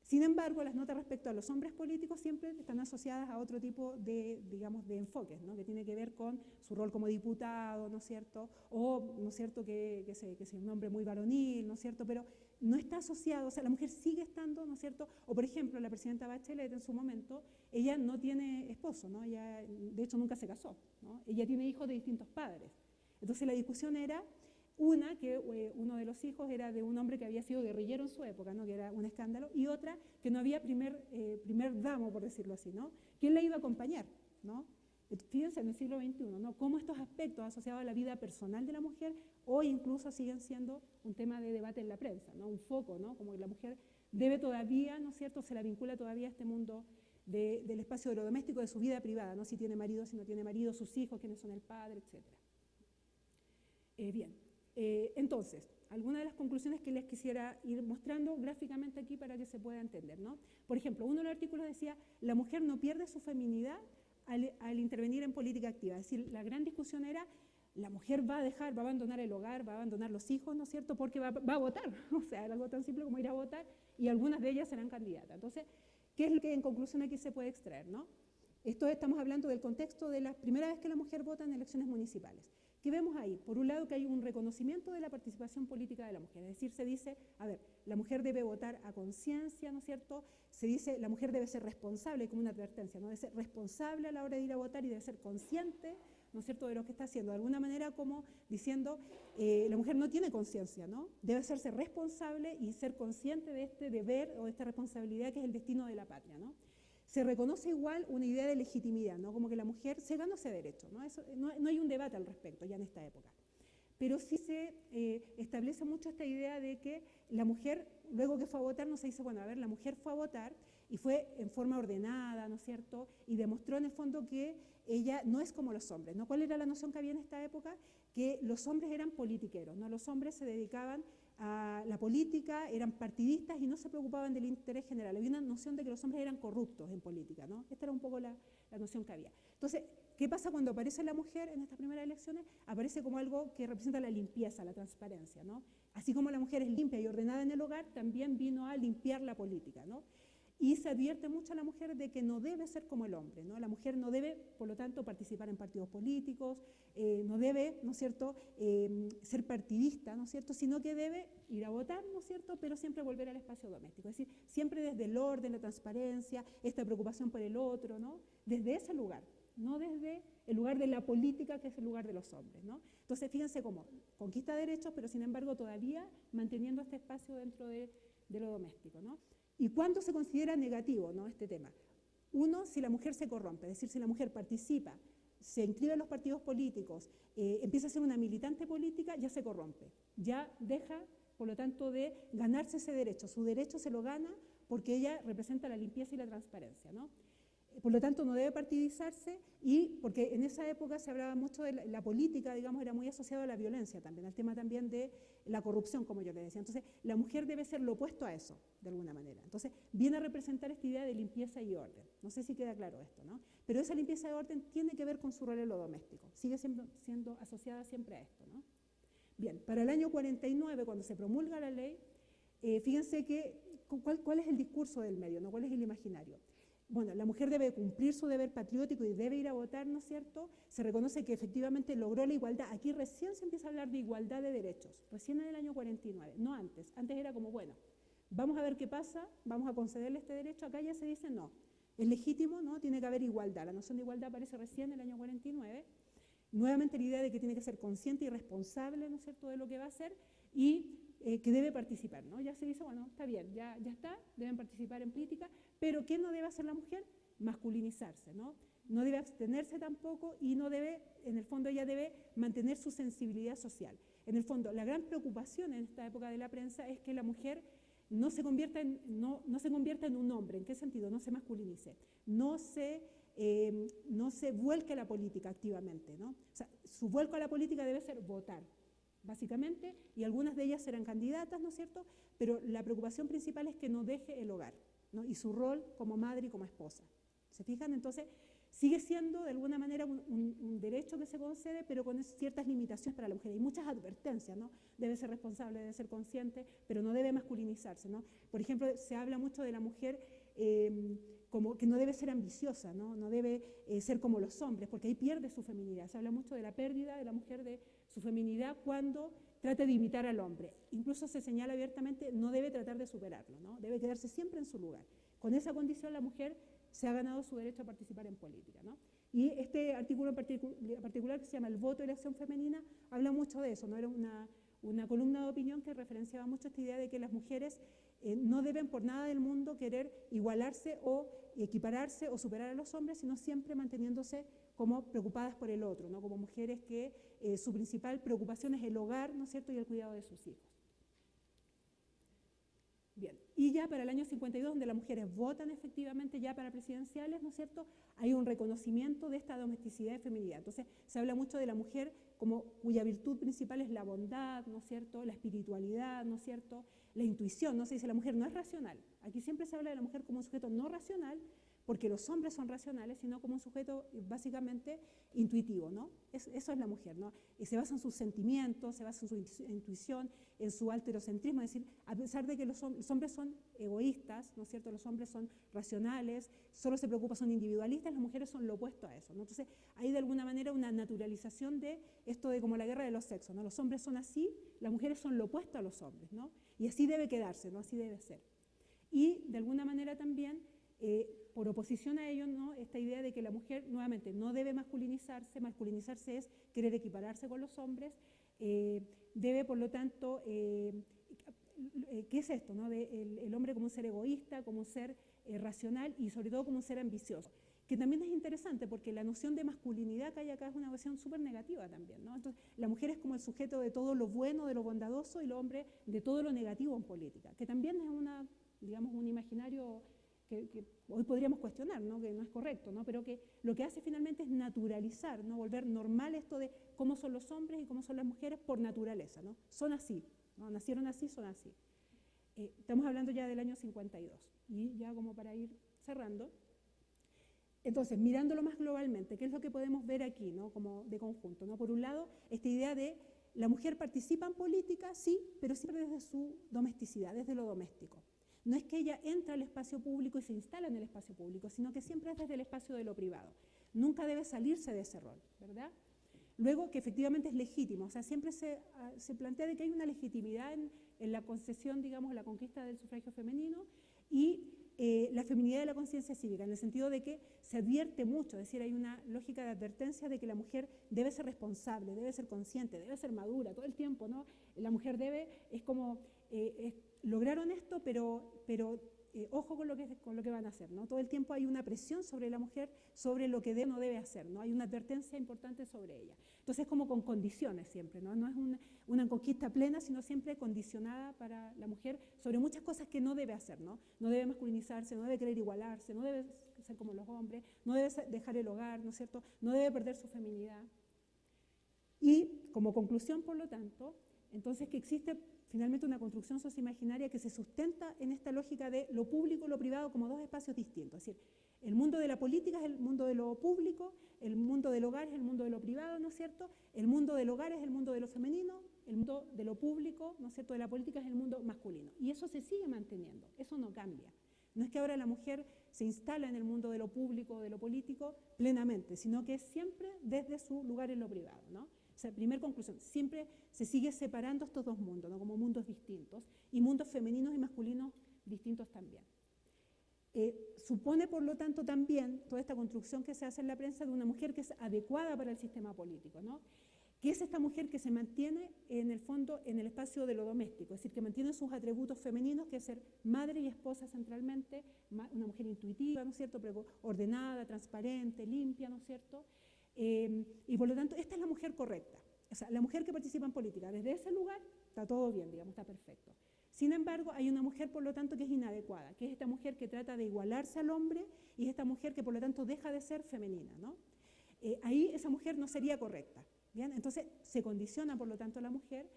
Sin embargo, las notas respecto a los hombres políticos siempre están asociadas a otro tipo de, digamos, de enfoques, ¿no?, que tiene que ver con su rol como diputado, ¿no es cierto?, o, ¿no es cierto?, que es un hombre muy varonil, ¿no es cierto?, pero no está asociado, o sea, la mujer sigue estando, ¿no es cierto?, o por ejemplo, la presidenta Bachelet en su momento, ella no tiene esposo, ¿no?, ella de hecho nunca se casó, ¿no?, ella tiene hijos de distintos padres. Entonces la discusión era que uno de los hijos era de un hombre que había sido guerrillero en su época, ¿no?, que era un escándalo, y otra que no había primer damo, por decirlo así, ¿no? ¿Quién la iba a acompañar, ¿no? Fíjense en el siglo XXI, ¿no?, cómo estos aspectos asociados a la vida personal de la mujer hoy incluso siguen siendo un tema de debate en la prensa, ¿no?, un foco, ¿no?, como que la mujer debe todavía, ¿no es cierto?, se la vincula todavía a este mundo del espacio de lo doméstico, de su vida privada, ¿no?, si tiene marido, si no tiene marido, sus hijos, quiénes son el padre, etc. Bien. Entonces, algunas de las conclusiones que les quisiera ir mostrando gráficamente aquí para que se pueda entender, ¿no? Por ejemplo, uno de los artículos decía, la mujer no pierde su feminidad al intervenir en política activa. Es decir, la gran discusión era, la mujer va a abandonar el hogar, va a abandonar los hijos, ¿no es cierto?, porque va a votar. O sea, era algo tan simple como ir a votar y algunas de ellas serán candidatas. Entonces, ¿qué es lo que en conclusión aquí se puede extraer, ¿no? Esto estamos hablando del contexto de la primera vez que la mujer vota en elecciones municipales. ¿Qué vemos ahí? Por un lado que hay un reconocimiento de la participación política de la mujer, es decir, se dice, a ver, la mujer debe votar a conciencia, ¿no es cierto? Se dice, la mujer debe ser responsable, como una advertencia, ¿no?, debe ser responsable a la hora de ir a votar y debe ser consciente, ¿no es cierto?, de lo que está haciendo, de alguna manera como diciendo, la mujer no tiene conciencia, ¿no?, debe hacerse responsable y ser consciente de este deber o de esta responsabilidad que es el destino de la patria, ¿no? Se reconoce igual una idea de legitimidad, ¿no?, como que la mujer se ganó ese derecho, ¿no? Eso, no hay un debate al respecto ya en esta época. Pero sí se establece mucho esta idea de que la mujer, luego que fue a votar, no se dice, bueno, a ver, la mujer fue a votar y fue en forma ordenada, ¿no es cierto?, y demostró en el fondo que ella no es como los hombres, ¿no? ¿Cuál era la noción que había en esta época? Que los hombres eran politiqueros, ¿no? Los hombres se dedicaban a la política, eran partidistas y no se preocupaban del interés general. Había una noción de que los hombres eran corruptos en política, ¿no? Esta era un poco la noción que había. Entonces, ¿qué pasa cuando aparece la mujer en estas primeras elecciones? Aparece como algo que representa la limpieza, la transparencia, ¿no? Así como la mujer es limpia y ordenada en el hogar, también vino a limpiar la política, ¿no? Y se advierte mucho a la mujer de que no debe ser como el hombre, ¿no? La mujer no debe, por lo tanto, participar en partidos políticos, no debe, ¿no es cierto?, ser partidista, ¿no es cierto?, sino que debe ir a votar, ¿no es cierto?, pero siempre volver al espacio doméstico, es decir, siempre desde el orden, la transparencia, esta preocupación por el otro, ¿no?, desde ese lugar, no desde el lugar de la política, que es el lugar de los hombres, ¿no? Entonces, fíjense cómo conquista derechos, pero sin embargo todavía manteniendo este espacio dentro de lo doméstico, ¿no? ¿Y cuándo se considera negativo, ¿no?, este tema? Uno, si la mujer se corrompe, es decir, si la mujer participa, se inscribe en los partidos políticos, empieza a ser una militante política, ya se corrompe, ya deja, por lo tanto, de ganarse ese derecho. Su derecho se lo gana porque ella representa la limpieza y la transparencia, ¿no? Por lo tanto, no debe partidizarse y porque en esa época se hablaba mucho de la política, digamos, era muy asociado a la violencia también, al tema también de la corrupción, como yo le decía. Entonces, la mujer debe ser lo opuesto a eso, de alguna manera. Entonces, viene a representar esta idea de limpieza y orden. No sé si queda claro esto, ¿no? Pero esa limpieza y orden tiene que ver con su rol en lo doméstico. Sigue siendo asociada siempre a esto, ¿no? Bien, para el año 49, cuando se promulga la ley, fíjense que, ¿cuál es el discurso del medio, ¿no? ¿Cuál es el imaginario? Bueno, la mujer debe cumplir su deber patriótico y debe ir a votar, ¿no es cierto? Se reconoce que efectivamente logró la igualdad. Aquí recién se empieza a hablar de igualdad de derechos, recién en el año 49, no antes. Antes era como, bueno, vamos a ver qué pasa, vamos a concederle este derecho. Acá ya se dice no, es legítimo, ¿no? Tiene que haber igualdad. La noción de igualdad aparece recién en el año 49. Nuevamente la idea de que tiene que ser consciente y responsable, ¿no es cierto?, de lo que va a hacer y que debe participar, ¿no? Ya se dice, bueno, está bien, ya está, deben participar en política, pero ¿qué no debe hacer la mujer? Masculinizarse, ¿no? No debe abstenerse tampoco y no debe, en el fondo ella debe mantener su sensibilidad social. En el fondo, la gran preocupación en esta época de la prensa es que la mujer no se convierta en un hombre. ¿En qué sentido? No se masculinice, no se vuelque a la política activamente, ¿no? O sea, su vuelco a la política debe ser votar, básicamente, y algunas de ellas serán candidatas, ¿no es cierto? Pero la preocupación principal es que no deje el hogar, ¿no? Y su rol como madre y como esposa. ¿Se fijan? Entonces, sigue siendo de alguna manera un derecho que se concede, pero con ciertas limitaciones para la mujer. Hay muchas advertencias, ¿no? Debe ser responsable, debe ser consciente, pero no debe masculinizarse, ¿no? Por ejemplo, se habla mucho de la mujer como que no debe ser ambiciosa, ¿no? No debe ser como los hombres, porque ahí pierde su feminidad. Se habla mucho de la pérdida de la mujer de su feminidad cuando trata de imitar al hombre. Incluso se señala abiertamente, no debe tratar de superarlo, ¿no? Debe quedarse siempre en su lugar. Con esa condición la mujer se ha ganado su derecho a participar en política, ¿no? Y este artículo en particular, que se llama El voto y la acción femenina, habla mucho de eso, ¿no? Era una columna de opinión que referenciaba mucho esta idea de que las mujeres no deben por nada del mundo querer igualarse o equipararse o superar a los hombres, sino siempre manteniéndose como preocupadas por el otro, ¿no? Como mujeres que su principal preocupación es el hogar, ¿no es cierto?, y el cuidado de sus hijos. Bien, y ya para el año 52, donde las mujeres votan efectivamente ya para presidenciales, ¿no es cierto?, hay un reconocimiento de esta domesticidad y feminidad. Entonces, se habla mucho de la mujer como cuya virtud principal es la bondad, ¿no es cierto?, la espiritualidad, ¿no es cierto?, la intuición, ¿no? Se dice la mujer no es racional. Aquí siempre se habla de la mujer como un sujeto no racional, porque los hombres son racionales, sino como un sujeto básicamente intuitivo, ¿no? Eso es la mujer, ¿no? Y se basa en sus sentimientos, se basa en su intuición, en su alterocentrismo, es decir, a pesar de que los hombres son egoístas, ¿no es cierto?, los hombres son racionales, solo se preocupan, son individualistas, las mujeres son lo opuesto a eso, ¿no? Entonces, hay de alguna manera una naturalización de esto de como la guerra de los sexos, ¿no? Los hombres son así, las mujeres son lo opuesto a los hombres, ¿no? Y así debe quedarse, ¿no? Así debe ser. Y de alguna manera también, por oposición a ello, ¿no?, esta idea de que la mujer nuevamente no debe masculinizarse, masculinizarse es querer equipararse con los hombres, debe por lo tanto, ¿qué es esto?, ¿no? El hombre como un ser egoísta, como un ser racional y sobre todo como un ser ambicioso, que también es interesante porque la noción de masculinidad que hay acá es una noción súper negativa también, ¿no? Entonces, la mujer es como el sujeto de todo lo bueno, de lo bondadoso, y el hombre de todo lo negativo en política, que también es digamos, un imaginario que hoy podríamos cuestionar, ¿no?, que no es correcto, ¿no?, pero que lo que hace finalmente es naturalizar, ¿no?, volver normal esto de cómo son los hombres y cómo son las mujeres por naturaleza, ¿no? Son así, ¿no? Nacieron así, son así. Estamos hablando ya del año 52, y ya como para ir cerrando. Entonces, mirándolo más globalmente, ¿qué es lo que podemos ver aquí, ¿no?, como de conjunto, ¿no? Por un lado, esta idea de la mujer participa en política, sí, pero siempre desde su domesticidad, desde lo doméstico. No es que ella entra al espacio público y se instala en el espacio público, sino que siempre es desde el espacio de lo privado. Nunca debe salirse de ese rol, ¿verdad? Luego, que efectivamente es legítimo, o sea, siempre se plantea de que hay una legitimidad en la concesión, digamos, la conquista del sufragio femenino y la feminidad de la conciencia cívica, en el sentido de que se advierte mucho, es decir, hay una lógica de advertencia de que la mujer debe ser responsable, debe ser consciente, debe ser madura todo el tiempo, ¿no? La mujer es como, lograron esto, pero ojo con lo que van a hacer, ¿no? Todo el tiempo hay una presión sobre la mujer, sobre lo que debe o no debe hacer, ¿no? Hay una advertencia importante sobre ella. Entonces es como con condiciones siempre, ¿no? No es una conquista plena, sino siempre condicionada para la mujer sobre muchas cosas que no debe hacer, ¿no? No debe masculinizarse, no debe querer igualarse, no debe ser como los hombres, no debe dejar el hogar, ¿no es cierto? No debe perder su feminidad. Y como conclusión, por lo tanto, entonces que existe finalmente una construcción socioimaginaria que se sustenta en esta lógica de lo público y lo privado como dos espacios distintos. Es decir, el mundo de la política es el mundo de lo público, el mundo del hogar es el mundo de lo privado, ¿no es cierto? El mundo del hogar es el mundo de lo femenino, el mundo de lo público, ¿no es cierto?, de la política es el mundo masculino. Y eso se sigue manteniendo, eso no cambia. No es que ahora la mujer se instala en el mundo de lo público o de lo político plenamente, sino que es siempre desde su lugar en lo privado, ¿no? O sea, primera conclusión, siempre se sigue separando estos dos mundos, ¿no?, como mundos distintos, y mundos femeninos y masculinos distintos también. Supone, por lo tanto, también toda esta construcción que se hace en la prensa de una mujer que es adecuada para el sistema político, ¿no? Que es esta mujer que se mantiene, en el fondo, en el espacio de lo doméstico, es decir, que mantiene sus atributos femeninos, que es ser madre y esposa centralmente, una mujer intuitiva, ¿no es cierto?, pero ordenada, transparente, limpia, ¿no es cierto?, y por lo tanto, esta es la mujer correcta. O sea, la mujer que participa en política, desde ese lugar, está todo bien, digamos, está perfecto. Sin embargo, hay una mujer, por lo tanto, que es inadecuada, que es esta mujer que trata de igualarse al hombre y es esta mujer que, por lo tanto, deja de ser femenina, ¿no? Ahí esa mujer no sería correcta, ¿bien? Entonces, se condiciona, por lo tanto, a la mujer,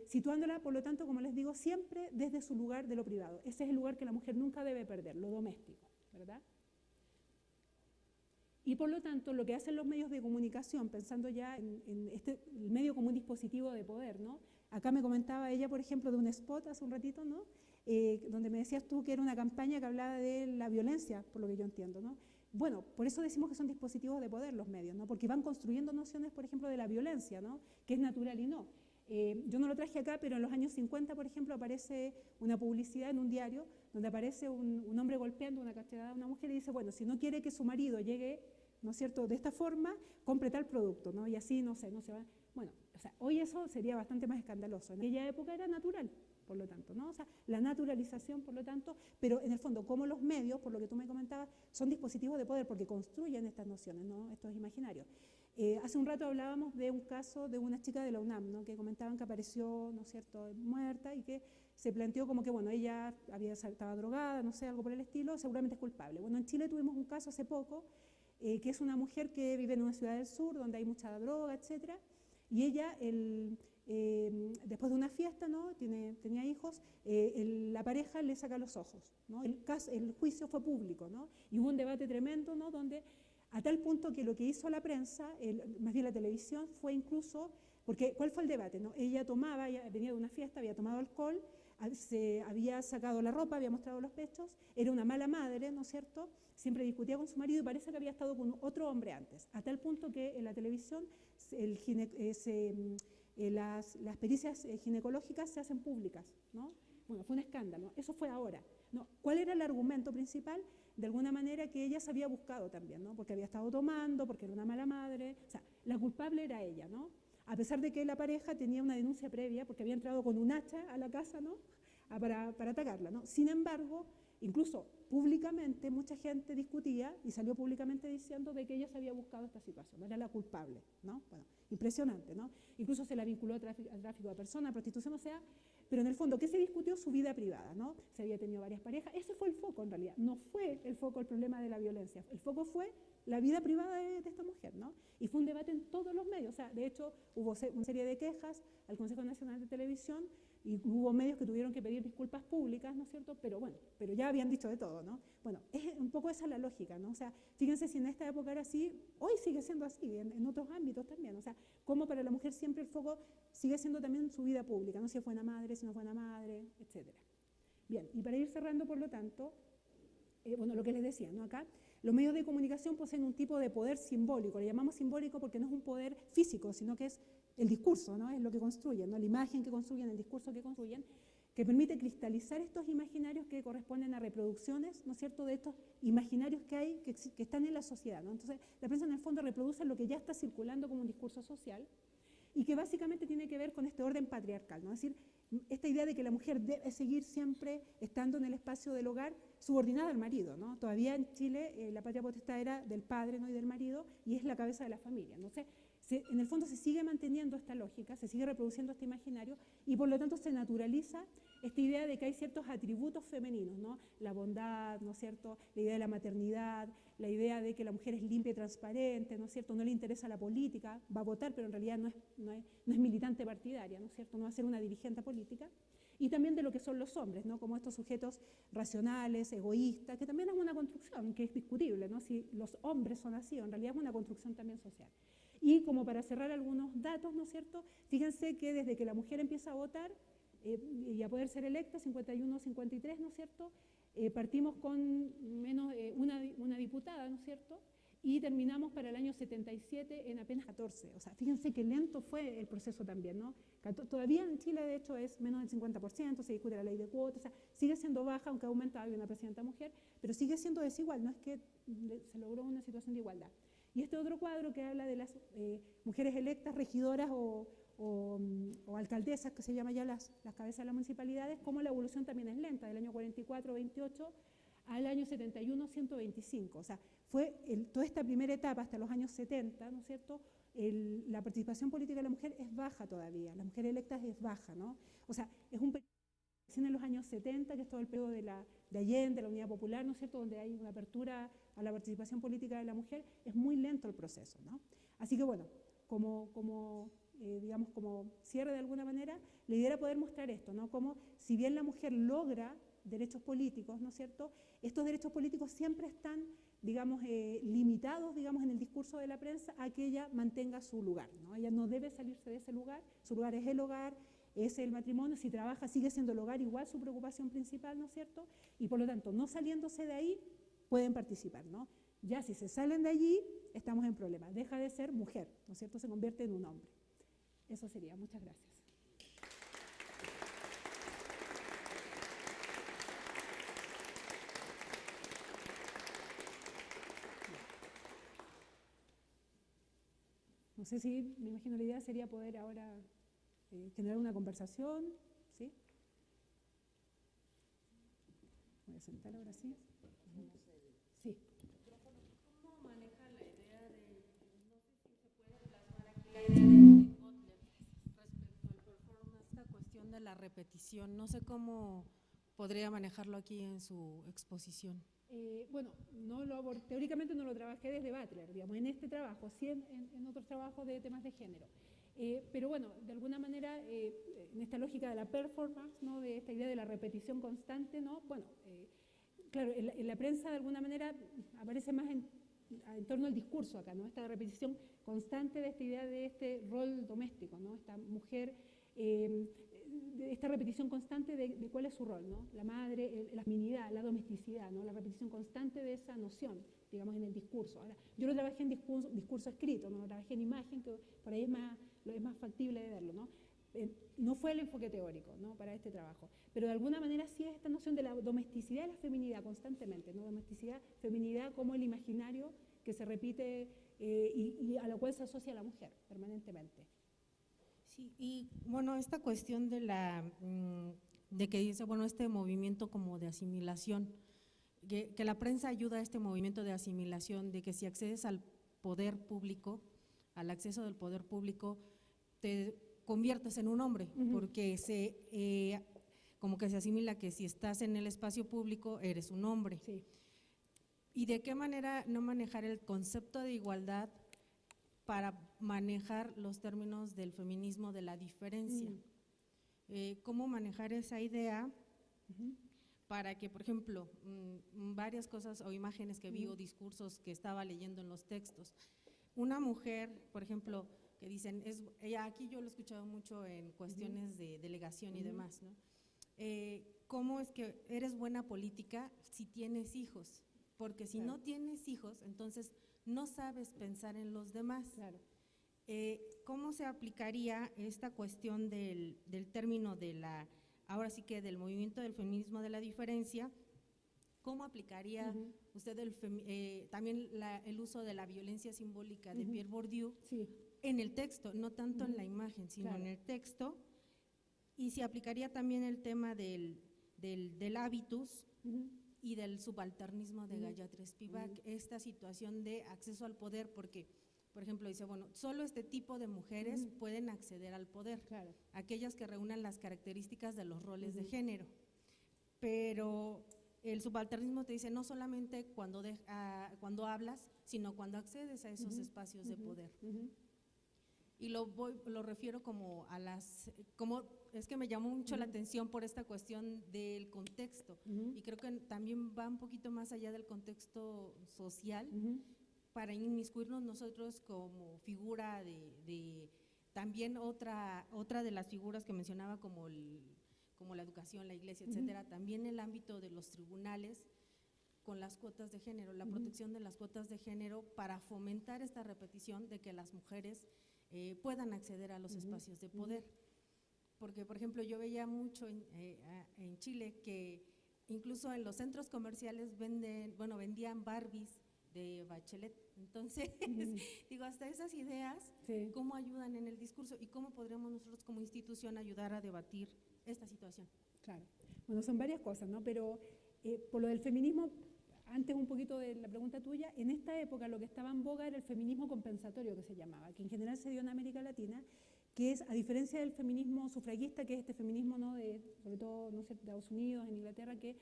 situándola, por lo tanto, como les digo, siempre desde su lugar de lo privado. Ese es el lugar que la mujer nunca debe perder, lo doméstico, ¿verdad? Y por lo tanto, lo que hacen los medios de comunicación, pensando ya en el medio como un dispositivo de poder, ¿no? Acá me comentaba ella, por ejemplo, de un spot hace un ratito, ¿no? Donde me decías tú que era una campaña que hablaba de la violencia, por lo que yo entiendo, ¿no? Bueno, por eso decimos que son dispositivos de poder los medios, ¿no? Porque van construyendo nociones, por ejemplo, de la violencia, ¿no? Que es natural y no. Yo no lo traje acá, pero en los años 50, por ejemplo, aparece una publicidad en un diario donde aparece un hombre golpeando una cachetada a una mujer y dice, bueno, si no quiere que su marido llegue, ¿no es cierto?, de esta forma, compre tal producto, ¿no? Y así, no se va. Bueno, o sea, hoy eso sería bastante más escandaloso. En aquella época era natural, por lo tanto, ¿no? O sea, la naturalización, por lo tanto, pero en el fondo, como los medios, por lo que tú me comentabas, son dispositivos de poder porque construyen estas nociones, ¿no? Estos imaginarios. Hace un rato hablábamos de un caso de una chica de la UNAM, ¿no? Que comentaban que apareció, ¿no es cierto?, muerta y que se planteó como que, bueno, ella estaba drogada, no sé, algo por el estilo, seguramente es culpable. Bueno, en Chile tuvimos un caso hace poco, que es una mujer que vive en una ciudad del sur donde hay mucha droga, etcétera, y ella, después de una fiesta, ¿no? Tenía hijos, la pareja le saca los ojos, ¿no? El juicio fue público, ¿no? Y hubo un debate tremendo, ¿no? Donde, a tal punto que lo que hizo la prensa, más bien la televisión, fue incluso, porque ¿cuál fue el debate, no? Ella venía de una fiesta, había tomado alcohol, se había sacado la ropa, había mostrado los pechos, era una mala madre, ¿no es cierto?, siempre discutía con su marido y parece que había estado con otro hombre antes, a tal punto que en la televisión las pericias ginecológicas se hacen públicas, ¿no? Bueno, fue un escándalo, eso fue ahora, ¿no? ¿Cuál era el argumento principal? De alguna manera que ella se había buscado también, ¿no? Porque había estado tomando, porque era una mala madre, o sea, la culpable era ella, ¿no? A pesar de que la pareja tenía una denuncia previa, porque había entrado con un hacha a la casa, ¿no? Para atacarla, ¿no? Sin embargo, incluso públicamente mucha gente discutía y salió públicamente diciendo de que ella se había buscado esta situación, era la culpable, ¿no? Bueno, impresionante, ¿no? Incluso se la vinculó al tráfico de personas, a prostitución, o sea, pero en el fondo, ¿qué se discutió? Su vida privada, ¿no? Se había tenido varias parejas, ese fue el foco en realidad, no fue el foco el problema de la violencia, el foco fue la vida privada de esta mujer, ¿no? Y fue un debate en todos los medios, o sea, de hecho hubo una serie de quejas al Consejo Nacional de Televisión y hubo medios que tuvieron que pedir disculpas públicas, ¿no es cierto? Pero bueno, pero ya habían dicho de todo, ¿no? Bueno, es un poco esa la lógica, ¿no? O sea, fíjense si en esta época era así, hoy sigue siendo así, en otros ámbitos también, o sea, como para la mujer siempre el foco sigue siendo también su vida pública, ¿no? Si es buena madre, si no es buena madre, etcétera. Bien, y para ir cerrando, por lo tanto, bueno, lo que les decía, ¿no? Acá, los medios de comunicación poseen un tipo de poder simbólico, le llamamos simbólico porque no es un poder físico, sino que es el discurso, ¿no? Es lo que construyen, ¿no? La imagen que construyen, el discurso que construyen, que permite cristalizar estos imaginarios que corresponden a reproducciones, ¿no es cierto?, de estos imaginarios que hay, que están en la sociedad, ¿no? Entonces, la prensa en el fondo reproduce lo que ya está circulando como un discurso social y que básicamente tiene que ver con este orden patriarcal, ¿no? Es decir, esta idea de que la mujer debe seguir siempre estando en el espacio del hogar subordinada al marido, ¿no? Todavía en Chile la patria potestad era del padre, ¿no?, y del marido, y es la cabeza de la familia, ¿no? En el fondo se sigue manteniendo esta lógica, se sigue reproduciendo este imaginario y por lo tanto se naturaliza esta idea de que hay ciertos atributos femeninos, ¿no? La bondad, ¿no es cierto?, la idea de la maternidad, la idea de que la mujer es limpia y transparente, ¿no es cierto?, no le interesa la política, va a votar pero en realidad no es militante partidaria, ¿no es cierto?, no va a ser una dirigente política, y también de lo que son los hombres, ¿no?, como estos sujetos racionales, egoístas, que también es una construcción que es discutible, ¿no?, si los hombres son así, o en realidad es una construcción también social. Y como para cerrar algunos datos, ¿no es cierto?, fíjense que desde que la mujer empieza a votar y a poder ser electa, 51-53, ¿no es cierto?, partimos con menos una diputada, ¿no es cierto?, y terminamos para el año 77 en apenas 14. O sea, fíjense qué lento fue el proceso también, ¿no? Todavía en Chile, de hecho, es menos del 50%, se discute la ley de cuotas, o sea, sigue siendo baja, aunque ha aumentado, hay una presidenta mujer, pero sigue siendo desigual, no es que se logró una situación de igualdad. Y este otro cuadro que habla de las mujeres electas, regidoras o alcaldesas, que se llama ya las cabezas de las municipalidades, como la evolución también es lenta, del año 44, 28 al año 71, 125. O sea, fue toda esta primera etapa hasta los años 70, ¿no es cierto?, la participación política de la mujer es baja todavía, las mujeres electas es baja, ¿no? O sea, es un recién en los años 70, que es todo el periodo de Allende, de la Unidad Popular, ¿no es cierto?, donde hay una apertura a la participación política de la mujer, es muy lento el proceso, ¿no? Así que bueno, digamos, como cierre de alguna manera, la idea era poder mostrar esto, ¿no? Como si bien la mujer logra derechos políticos, ¿no es cierto?, estos derechos políticos siempre están, digamos, limitados, digamos, en el discurso de la prensa a que ella mantenga su lugar, ¿no? Ella no debe salirse de ese lugar, su lugar es el hogar, es el matrimonio, si trabaja sigue siendo el hogar igual su preocupación principal, ¿no es cierto?, y por lo tanto, no saliéndose de ahí, pueden participar, ¿no? Ya si se salen de allí, estamos en problemas, deja de ser mujer, ¿no es cierto?, se convierte en un hombre. Eso sería, muchas gracias. No sé si, me imagino la idea sería poder ahora generar una conversación, ¿sí? Voy a sentar ahora sí. Sí. ¿Cómo maneja la idea de, no sé si se puede plasmar aquí la idea de Butler respecto al performance, esta cuestión de la repetición? No sé cómo podría manejarlo aquí en su exposición. Bueno, teóricamente no lo trabajé desde Butler, digamos, en este trabajo, sí en otros trabajos de temas de género. Pero bueno, de alguna manera, en esta lógica de la performance, ¿no?, de esta idea de la repetición constante, ¿no? Bueno, claro, en la prensa de alguna manera aparece más en torno al discurso acá, ¿no? Esta repetición constante de esta idea de este rol doméstico, ¿no? Esta mujer, esta repetición constante de cuál es su rol, ¿no? La madre, la feminidad, la domesticidad, ¿no? La repetición constante de esa noción, digamos, en el discurso. Ahora, yo lo trabajé en discurso escrito, no lo trabajé en imagen, que por ahí es más factible de verlo, ¿no? No fue el enfoque teórico, ¿no?, para este trabajo, pero de alguna manera sí es esta noción de la domesticidad y la feminidad constantemente, ¿no? Domesticidad, feminidad como el imaginario que se repite y a la cual se asocia a la mujer permanentemente. Sí, y bueno, esta cuestión de de que dice, bueno, este movimiento como de asimilación, que la prensa ayuda a este movimiento de asimilación, de que si accedes al poder público, al acceso del poder público, te conviertes en un hombre, porque como que se asimila que si estás en el espacio público eres un hombre. Sí. ¿Y de qué manera no manejar el concepto de igualdad para manejar los términos del feminismo de la diferencia? ¿Cómo manejar esa idea para que, por ejemplo, varias cosas o imágenes que vi o discursos que estaba leyendo en los textos, una mujer, por ejemplo, que dicen, aquí yo lo he escuchado mucho en cuestiones de delegación y demás, ¿no? ¿Cómo es que eres buena política si tienes hijos? Porque si no tienes hijos, entonces no sabes pensar en los demás. Claro. ¿Cómo se aplicaría esta cuestión del término ahora sí que del movimiento del feminismo de la diferencia? ¿Cómo aplicaría usted también el uso de la violencia simbólica de Pierre Bourdieu en el texto, no tanto en la imagen, sino en el texto? Y se aplicaría también el tema del hábitus y del subalternismo de Gayatri Spivak, esta situación de acceso al poder, porque, por ejemplo, dice, bueno, solo este tipo de mujeres pueden acceder al poder, aquellas que reúnan las características de los roles de género, pero el subalternismo te dice no solamente cuando hablas, sino cuando accedes a esos espacios de poder. Y lo refiero como es que me llamó mucho la atención por esta cuestión del contexto, y creo que también va un poquito más allá del contexto social, para inmiscuirnos nosotros como figura también otra de las figuras que mencionaba como la educación, la iglesia, etcétera, también el ámbito de los tribunales con las cuotas de género, la protección de las cuotas de género para fomentar esta repetición de que las mujeres puedan acceder a los espacios de poder. Porque, por ejemplo, yo veía mucho en Chile que incluso en los centros comerciales vendían Barbies de Bachelet. Entonces, digo, hasta esas ideas, ¿cómo ayudan en el discurso y cómo podríamos nosotros como institución ayudar a debatir esta situación? Claro. Bueno, son varias cosas, ¿no? Pero por lo del feminismo, antes un poquito de la pregunta tuya, en esta época lo que estaba en boga era el feminismo compensatorio, que se llamaba, que en general se dio en América Latina, que es, a diferencia del feminismo sufragista, que es este feminismo, ¿no?, sobre todo, no sé, de Estados Unidos, en Inglaterra, que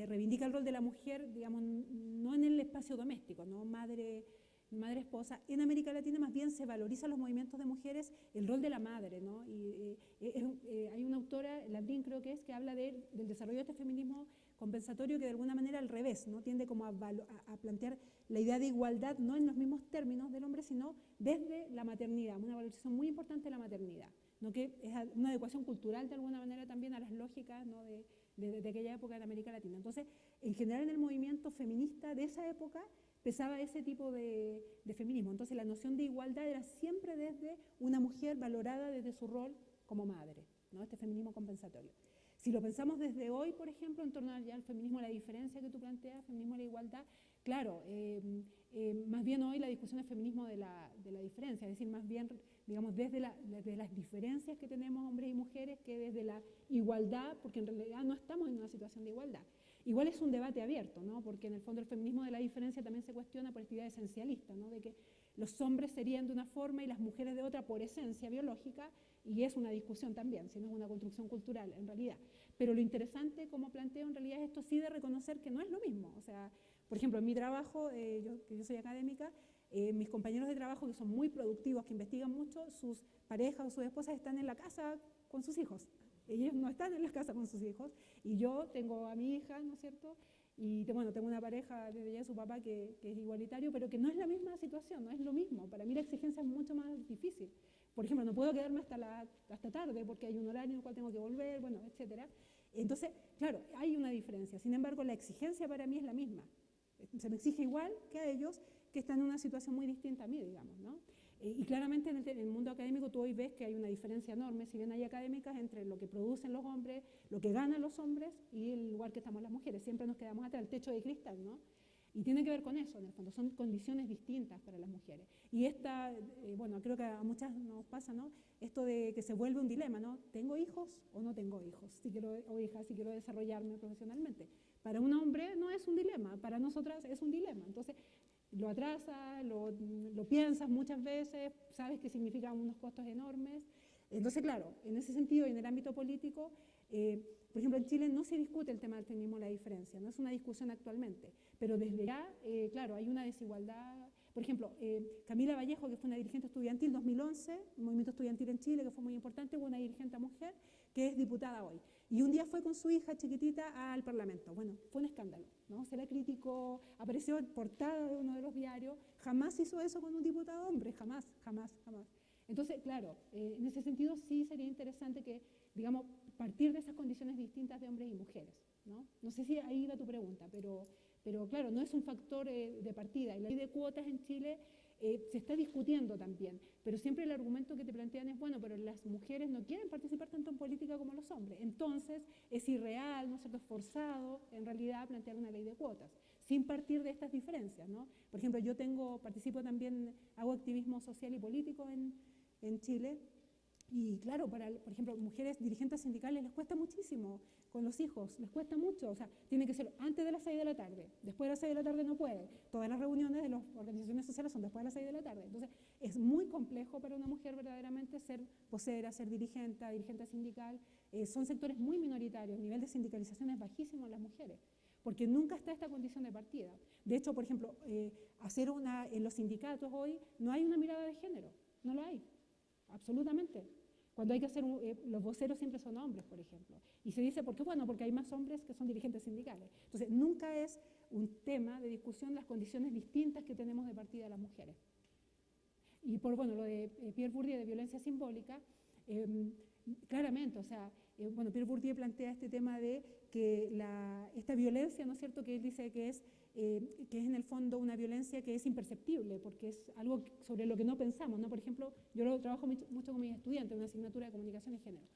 reivindica el rol de la mujer, digamos, no en el espacio doméstico, ¿no?, madre, esposa. En América Latina más bien se valoriza los movimientos de mujeres, el rol de la madre, ¿no? Y hay una autora, Labrín creo que es, que habla del desarrollo de este feminismo compensatorio que de alguna manera al revés, ¿no?, tiende como a plantear la idea de igualdad no en los mismos términos del hombre, sino desde la maternidad, una valorización muy importante de la maternidad, ¿no?, que es una adecuación cultural de alguna manera también a las lógicas, ¿no?, de aquella época en América Latina. Entonces, en general en el movimiento feminista de esa época pesaba ese tipo de feminismo. Entonces la noción de igualdad era siempre desde una mujer valorada desde su rol como madre, ¿no?, este feminismo compensatorio. Si lo pensamos desde hoy, por ejemplo, en torno al feminismo de la diferencia que tú planteas, feminismo de la igualdad, claro, más bien hoy la discusión es feminismo de la diferencia, es decir, más bien, digamos, desde las diferencias que tenemos hombres y mujeres que desde la igualdad, porque en realidad no estamos en una situación de igualdad. Igual es un debate abierto, ¿no?, porque en el fondo el feminismo de la diferencia también se cuestiona por esta idea esencialista, ¿no?, de que los hombres serían de una forma y las mujeres de otra por esencia biológica, y es una discusión también, si no es una construcción cultural en realidad. Pero lo interesante, como planteo, en realidad es esto sí de reconocer que no es lo mismo. O sea, por ejemplo, en mi trabajo, yo soy académica, mis compañeros de trabajo que son muy productivos, que investigan mucho, sus parejas o sus esposas están en la casa con sus hijos. Ellos no están en la casa con sus hijos, y yo tengo a mi hija, ¿no es cierto?, y bueno, tengo una pareja desde ya su papá que es igualitario, pero que no es la misma situación, no es lo mismo. Para mí la exigencia es mucho más difícil. Por ejemplo, no puedo quedarme hasta tarde porque hay un horario en el cual tengo que volver, bueno, etcétera. Entonces, claro, hay una diferencia. Sin embargo, la exigencia para mí es la misma. Se me exige igual que a ellos, que están en una situación muy distinta a mí, digamos, ¿no? Y claramente en el mundo académico tú hoy ves que hay una diferencia enorme, si bien hay académicas, entre lo que producen los hombres, lo que ganan los hombres y el lugar que estamos las mujeres. Siempre nos quedamos atrás, el techo de cristal, ¿no? Y tiene que ver con eso, en el fondo, son condiciones distintas para las mujeres. Y esta, bueno, creo que a muchas nos pasa, ¿no?, esto de que se vuelve un dilema, ¿no? ¿Tengo hijos o no tengo hijos? O hijas, si quiero desarrollarme profesionalmente. Para un hombre no es un dilema, para nosotras es un dilema. Entonces, lo atrasa, lo piensas muchas veces, sabes que significa unos costos enormes. Entonces, claro, en ese sentido y en el ámbito político, por ejemplo, en Chile no se discute el tema del feminismo de la diferencia, no es una discusión actualmente, pero desde ya, claro, hay una desigualdad. Por ejemplo, Camila Vallejo, que fue una dirigente estudiantil 2011, un movimiento estudiantil en Chile que fue muy importante, hubo una dirigente mujer que es diputada hoy. Y un día fue con su hija chiquitita al Parlamento. Bueno, fue un escándalo, ¿no? Se la criticó, apareció en portada de uno de los diarios, jamás hizo eso con un diputado hombre, jamás. Entonces, claro, en ese sentido sí sería interesante que, digamos, partir de esas condiciones distintas de hombres y mujeres, ¿no? No sé si ahí va tu pregunta, pero claro, no es un factor de partida. Y la ley de cuotas en Chile se está discutiendo también, pero siempre el argumento que te plantean es, bueno, pero las mujeres no quieren participar tanto en política como los hombres, entonces es irreal, ¿no es cierto?, es forzado en realidad plantear una ley de cuotas, sin partir de estas diferencias, ¿no? Por ejemplo, yo participo también, hago activismo social y político en Chile, y claro, por ejemplo, mujeres dirigentes sindicales les cuesta muchísimo con los hijos, les cuesta mucho, o sea, tiene que ser antes de las 6 de la tarde, después de las 6 de la tarde no puede, todas las reuniones de las organizaciones sociales son después de las 6 de la tarde, entonces es muy complejo para una mujer verdaderamente ser vocera, ser dirigente sindical, son sectores muy minoritarios, el nivel de sindicalización es bajísimo en las mujeres, porque nunca está esta condición de partida. De hecho, por ejemplo, en los sindicatos hoy no hay una mirada de género, no lo hay, absolutamente. Cuando hay que hacer, los voceros siempre son hombres, por ejemplo. Y se dice, ¿por qué? Bueno, porque hay más hombres que son dirigentes sindicales. Entonces, nunca es un tema de discusión las condiciones distintas que tenemos de partida las mujeres. Y por, bueno, lo de Pierre Bourdieu de violencia simbólica, claramente, o sea, bueno, Pierre Bourdieu plantea este tema de que esta violencia, ¿no es cierto?, que él dice que es en el fondo una violencia que es imperceptible, porque es algo sobre lo que no pensamos, ¿no? Por ejemplo, yo lo trabajo mucho con mis estudiantes, una asignatura de comunicación y género.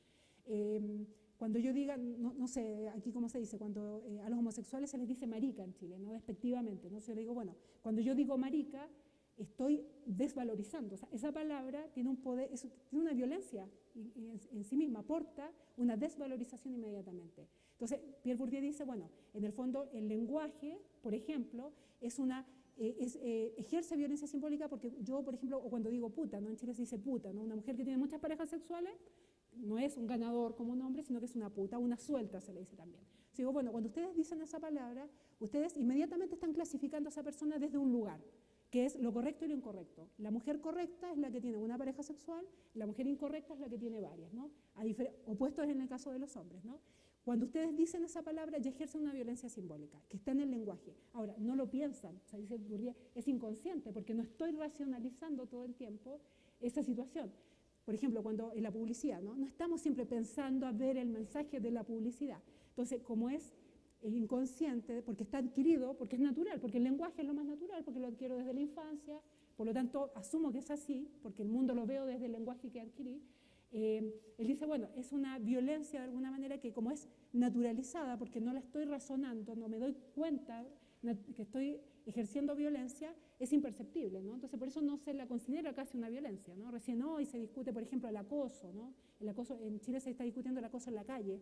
Cuando yo diga, no sé, aquí cómo se dice, cuando a los homosexuales se les dice marica en Chile, ¿no?, despectivamente, ¿no? Yo le digo, bueno, cuando yo digo marica, estoy desvalorizando, o sea, esa palabra tiene un poder, tiene una violencia en sí misma, aporta una desvalorización inmediatamente. Entonces, Pierre Bourdieu dice, bueno, en el fondo el lenguaje, por ejemplo, es una ejerce violencia simbólica porque yo, por ejemplo, o cuando digo puta, ¿no? En Chile se dice puta, ¿no? Una mujer que tiene muchas parejas sexuales no es un ganador como un hombre, sino que es una puta, una suelta se le dice también. Entonces digo, bueno, cuando ustedes dicen esa palabra, ustedes inmediatamente están clasificando a esa persona desde un lugar, que es lo correcto y lo incorrecto. La mujer correcta es la que tiene una pareja sexual, la mujer incorrecta es la que tiene varias, ¿no? Opuestos en el caso de los hombres, ¿no? Cuando ustedes dicen esa palabra, ya ejercen una violencia simbólica, que está en el lenguaje. Ahora, no lo piensan, o sea, dice Bourdieu, es inconsciente, porque no estoy racionalizando todo el tiempo esa situación. Por ejemplo, cuando en la publicidad, ¿no? No estamos siempre pensando a ver el mensaje de la publicidad. Entonces, como es inconsciente, porque está adquirido, porque es natural, porque el lenguaje es lo más natural, porque lo adquiero desde la infancia, por lo tanto, asumo que es así, porque el mundo lo veo desde el lenguaje que adquirí. Él dice, bueno, es una violencia de alguna manera que como es naturalizada, porque no la estoy razonando, no me doy cuenta que estoy ejerciendo violencia, es imperceptible, ¿no? Entonces por eso no se la considera casi una violencia, ¿no? Recién hoy se discute, por ejemplo, el acoso, ¿no? El acoso, en Chile se está discutiendo el acoso en la calle,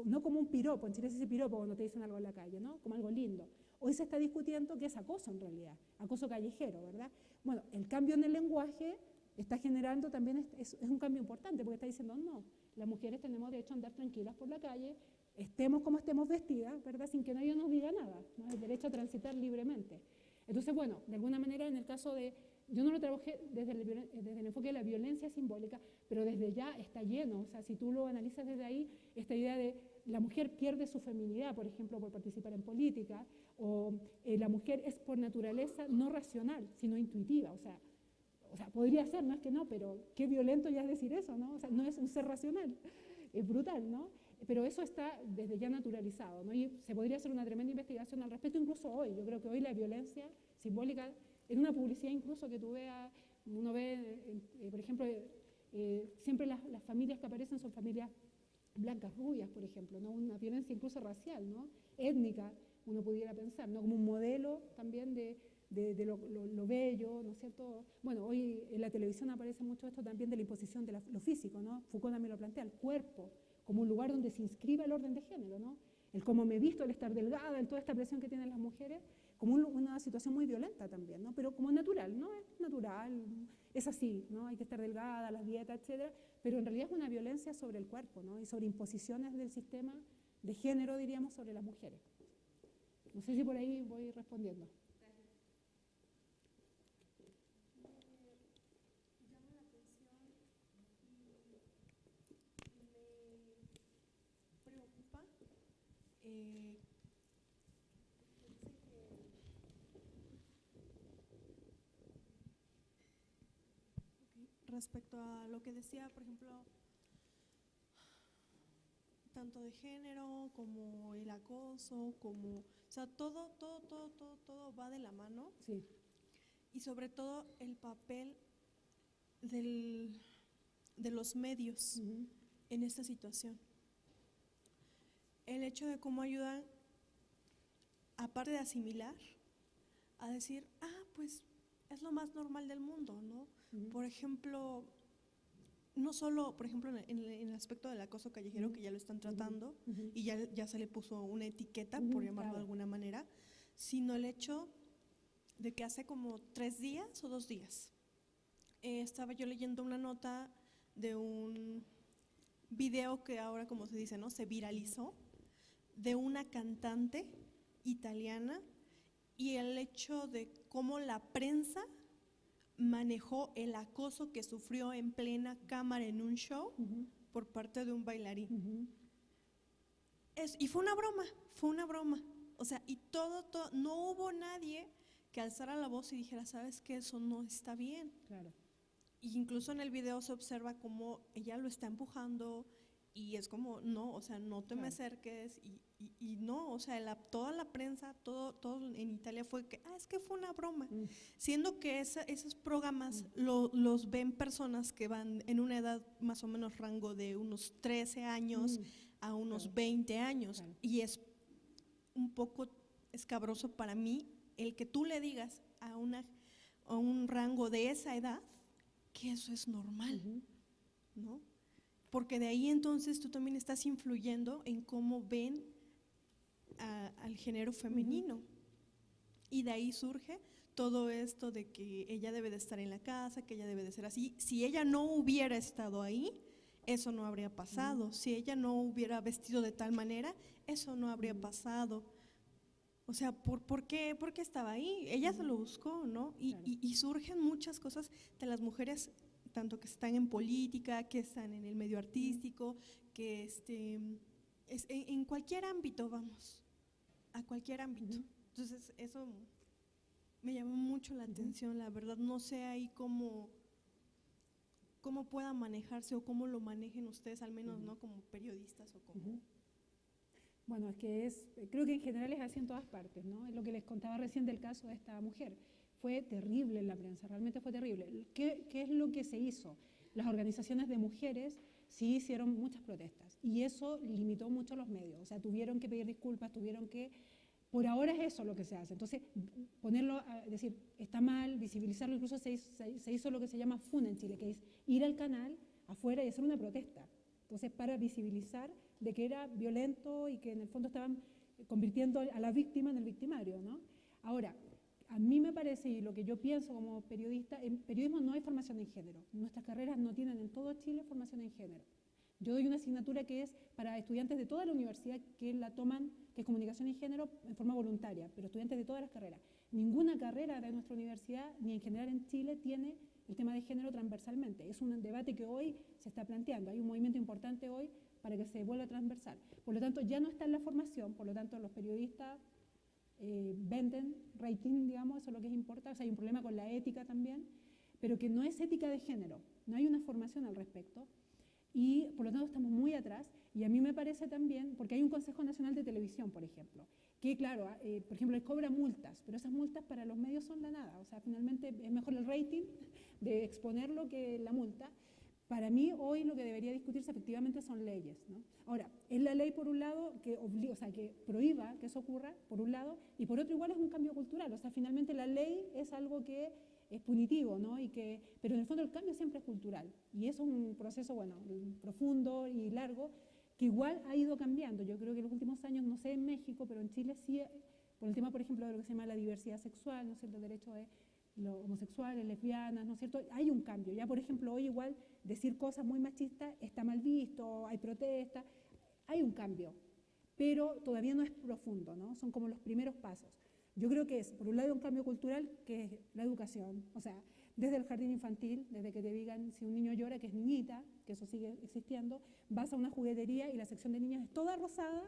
no como un piropo, en Chile se dice piropo cuando te dicen algo en la calle, ¿no? Como algo lindo. Hoy se está discutiendo qué es acoso en realidad, acoso callejero, ¿verdad? Bueno, el cambio en el lenguaje está generando también, es un cambio importante, porque está diciendo, no, las mujeres tenemos derecho a andar tranquilas por la calle, estemos como estemos vestidas, ¿verdad? Sin que nadie nos diga nada, ¿no? El derecho a transitar libremente. Entonces, bueno, de alguna manera en el caso de, yo no lo trabajé desde el enfoque de la violencia simbólica, pero desde ya está lleno, o sea, si tú lo analizas desde ahí, esta idea de la mujer pierde su feminidad, por ejemplo, por participar en política, o la mujer es por naturaleza no racional, sino intuitiva, o sea, podría ser, no es que no, pero qué violento ya es decir eso, ¿no? O sea, no es un ser racional, es brutal, ¿no? Pero eso está desde ya naturalizado, ¿no? Y se podría hacer una tremenda investigación al respecto incluso hoy. Yo creo que hoy la violencia simbólica, en una publicidad incluso que tú veas, uno ve, por ejemplo, siempre las familias que aparecen son familias blancas, rubias, por ejemplo, ¿no? Una violencia incluso racial, ¿no? Étnica, uno pudiera pensar, ¿no? Como un modelo también de lo bello, ¿no es cierto? Bueno, hoy en la televisión aparece mucho esto también de la imposición de lo físico, ¿no? Foucault también lo plantea, el cuerpo, como un lugar donde se inscribe el orden de género, ¿no? El cómo me he visto, el estar delgada, el toda esta presión que tienen las mujeres, como una situación muy violenta también, ¿no? Pero como natural, ¿no? Es natural, es así, ¿no? Hay que estar delgada, las dietas, etcétera, pero en realidad es una violencia sobre el cuerpo, ¿no? Y sobre imposiciones del sistema de género, diríamos, sobre las mujeres. No sé si por ahí voy respondiendo. Respecto a lo que decía, por ejemplo, tanto de género como el acoso, como, o sea, todo va de la mano. Sí. Y sobre todo el papel de los medios en esta situación. El hecho de cómo ayudan, aparte de asimilar, a decir, pues es lo más normal del mundo, ¿no? Por ejemplo, no solo, por ejemplo, en el aspecto del acoso callejero, que ya lo están tratando, y ya se le puso una etiqueta, por llamarlo de alguna manera, sino el hecho de que hace como 3 días o 2 días, estaba yo leyendo una nota de un video que ahora, como se dice, ¿no? Se viralizó, de una cantante italiana, y el hecho de cómo la prensa manejó el acoso que sufrió en plena cámara en un show por parte de un bailarín. Y fue una broma. O sea, y todo, no hubo nadie que alzara la voz y dijera, ¿sabes qué? Eso no está bien. Claro. Y incluso en el video se observa cómo ella lo está empujando y es como, no, o sea, no te me acerques y no, o sea, toda la prensa, todo en Italia fue que, es que fue una broma. Siendo que esos programas los ven personas que van en una edad más o menos rango de unos 13 años a unos 20 años. Y es un poco escabroso para mí el que tú le digas a un rango de esa edad que eso es normal, ¿no? Porque de ahí entonces tú también estás influyendo en cómo ven al género femenino. Y de ahí surge todo esto de que ella debe de estar en la casa, que ella debe de ser así. Si ella no hubiera estado ahí, eso no habría pasado. Si ella no hubiera vestido de tal manera, eso no habría pasado. O sea, ¿por qué estaba ahí? Ella se lo buscó, ¿no? Y surgen muchas cosas de las mujeres, tanto que están en política, que están en el medio artístico, que en cualquier ámbito, vamos, a cualquier ámbito. Entonces, eso me llamó mucho la atención, la verdad. No sé ahí cómo pueda manejarse o cómo lo manejen ustedes, al menos, ¿no? Como periodistas o como… Bueno, es que creo que en general es así en todas partes, ¿no? Es lo que les contaba recién del caso de esta mujer. Fue terrible en la prensa, realmente fue terrible. ¿Qué es lo que se hizo? Las organizaciones de mujeres sí hicieron muchas protestas y eso limitó mucho a los medios. O sea, tuvieron que pedir disculpas, tuvieron que… Por ahora es eso lo que se hace. Entonces, ponerlo, decir, está mal, visibilizarlo, incluso se hizo lo que se llama FUN en Chile, que es ir al canal afuera y hacer una protesta. Entonces, para visibilizar de que era violento y que en el fondo estaban convirtiendo a la víctima en el victimario, ¿no? Ahora, a mí me parece, y lo que yo pienso como periodista, en periodismo no hay formación en género. Nuestras carreras no tienen en todo Chile formación en género. Yo doy una asignatura que es para estudiantes de toda la universidad que la toman, que es comunicación y género, en forma voluntaria, pero estudiantes de todas las carreras. Ninguna carrera de nuestra universidad, ni en general en Chile, tiene el tema de género transversalmente. Es un debate que hoy se está planteando. Hay un movimiento importante hoy para que se vuelva transversal. Por lo tanto, ya no está en la formación, por lo tanto, los periodistas venden rating, digamos, eso es lo que importa. O sea, hay un problema con la ética también, pero que no es ética de género, no hay una formación al respecto. Y por lo tanto estamos muy atrás, y a mí me parece también, porque hay un Consejo Nacional de Televisión, por ejemplo, que claro, por ejemplo, les cobra multas, pero esas multas para los medios son la nada, o sea, finalmente es mejor el rating de exponerlo que la multa. Para mí hoy lo que debería discutirse efectivamente son leyes, ¿no? Ahora, es la ley por un lado que obliga, o sea, que prohíba que eso ocurra, por un lado, y por otro igual es un cambio cultural, o sea, finalmente la ley es algo que es punitivo, ¿no? Pero en el fondo el cambio siempre es cultural, y eso es un proceso, bueno, profundo y largo, que igual ha ido cambiando. Yo creo que en los últimos años, no sé en México, pero en Chile sí, por el tema, por ejemplo, de lo que se llama la diversidad sexual, ¿no es cierto?, el derecho de los homosexuales, lesbianas, ¿no es cierto?, hay un cambio. Ya, por ejemplo, hoy igual decir cosas muy machistas está mal visto, hay protestas, hay un cambio, pero todavía no es profundo, ¿no? Son como los primeros pasos. Yo creo que es, por un lado, un cambio cultural, que es la educación, o sea, desde el jardín infantil, desde que te digan si un niño llora, que es niñita, que eso sigue existiendo, vas a una juguetería y la sección de niñas es toda rosada,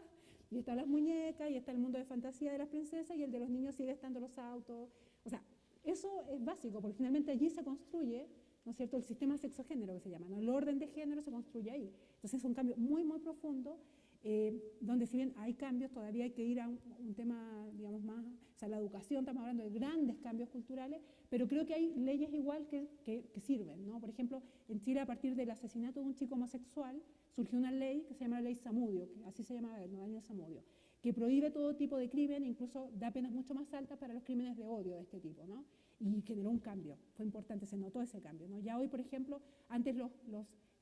y están las muñecas, y está el mundo de fantasía de las princesas, y el de los niños sigue estando los autos. O sea, eso es básico, porque finalmente allí se construye, ¿no es cierto?, el sistema sexogénero que se llama, ¿no? El orden de género se construye ahí. Entonces es un cambio muy, muy profundo, donde si bien hay cambios, todavía hay que ir a un tema, digamos, más, o sea, la educación, estamos hablando de grandes cambios culturales, pero creo que hay leyes igual que sirven, ¿no? Por ejemplo, en Chile, a partir del asesinato de un chico homosexual, surgió una ley que se llama la ley Zamudio, que así se llamaba, ¿no?, Daniel Zamudio, que prohíbe todo tipo de crimen, incluso da penas mucho más altas para los crímenes de odio de este tipo, ¿no? Y generó un cambio, fue importante, se notó ese cambio, ¿no? Ya hoy, por ejemplo, antes los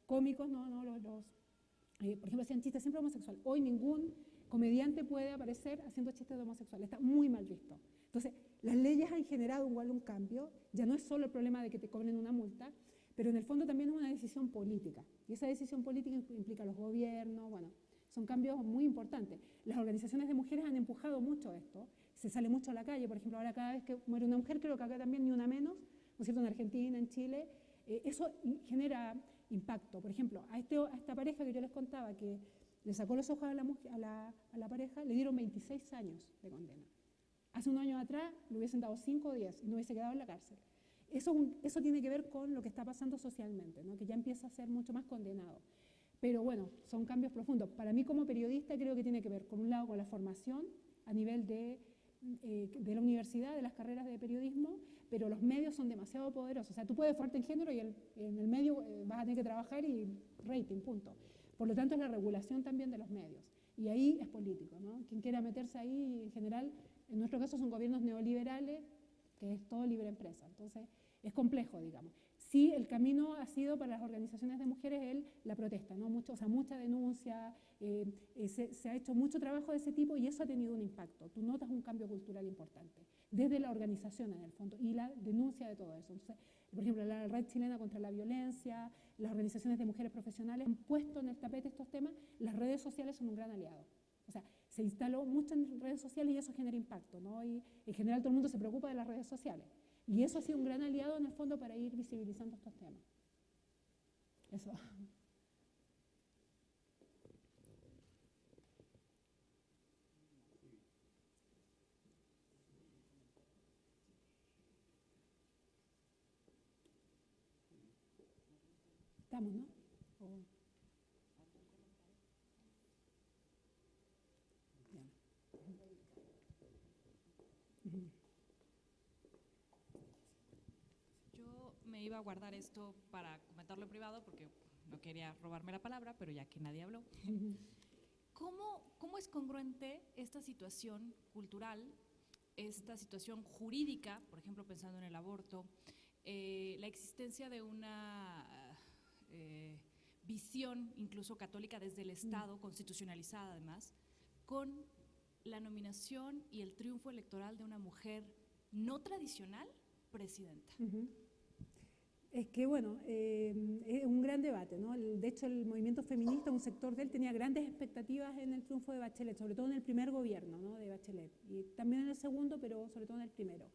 cómicos, ¿no? Por ejemplo, hacían chistes siempre homosexuales. Hoy ningún comediante puede aparecer haciendo chistes de homosexuales, está muy mal visto. Entonces, las leyes han generado igual un cambio, ya no es solo el problema de que te cobren una multa, pero en el fondo también es una decisión política, y esa decisión política implica a los gobiernos, bueno, son cambios muy importantes. Las organizaciones de mujeres han empujado mucho esto, se sale mucho a la calle, por ejemplo, ahora cada vez que muere una mujer, creo que acá también ni una menos, ¿no es cierto?, en Argentina, en Chile, eso genera impacto. Por ejemplo, a esta pareja que yo les contaba, que le sacó los ojos a la pareja, le dieron 26 años de condena. Hace unos años atrás le hubiesen dado 5 o 10 y no hubiese quedado en la cárcel. Eso tiene que ver con lo que está pasando socialmente, ¿no?, que ya empieza a ser mucho más condenado. Pero bueno, son cambios profundos. Para mí como periodista creo que tiene que ver, por un lado, con la formación a nivel de la universidad, de las carreras de periodismo, pero los medios son demasiado poderosos. O sea, tú puedes formarte en género y en el medio vas a tener que trabajar y rating, punto. Por lo tanto, es la regulación también de los medios. Y ahí es político, ¿no? Quien quiera meterse ahí, en general, en nuestro caso son gobiernos neoliberales, que es todo libre empresa. Entonces, es complejo, digamos. Sí, el camino ha sido para las organizaciones de mujeres la protesta, ¿no? Mucha denuncia, se ha hecho mucho trabajo de ese tipo y eso ha tenido un impacto. Tú notas un cambio cultural importante. desde la organización en el fondo y la denuncia de todo eso. Entonces, por ejemplo, la Red Chilena contra la Violencia, las organizaciones de mujeres profesionales han puesto en el tapete estos temas, las redes sociales son un gran aliado. O sea, se instaló mucho en redes sociales y eso genera impacto, ¿no? Y en general todo el mundo se preocupa de las redes sociales. Y eso ha sido un gran aliado en el fondo para ir visibilizando estos temas. Eso. Estamos, ¿no? Yo me iba a guardar esto para comentarlo en privado porque no quería robarme la palabra, pero ya que nadie habló. ¿Cómo es congruente esta situación cultural, esta situación jurídica, por ejemplo, pensando en el aborto, la existencia de una visión incluso católica desde el Estado, constitucionalizada además, con la nominación y el triunfo electoral de una mujer no tradicional presidenta? Es que, bueno, es un gran debate, ¿no? De hecho, el movimiento feminista, un sector de él, tenía grandes expectativas en el triunfo de Bachelet, sobre todo en el primer gobierno, ¿no?, de Bachelet, y también en el segundo, pero sobre todo en el primero.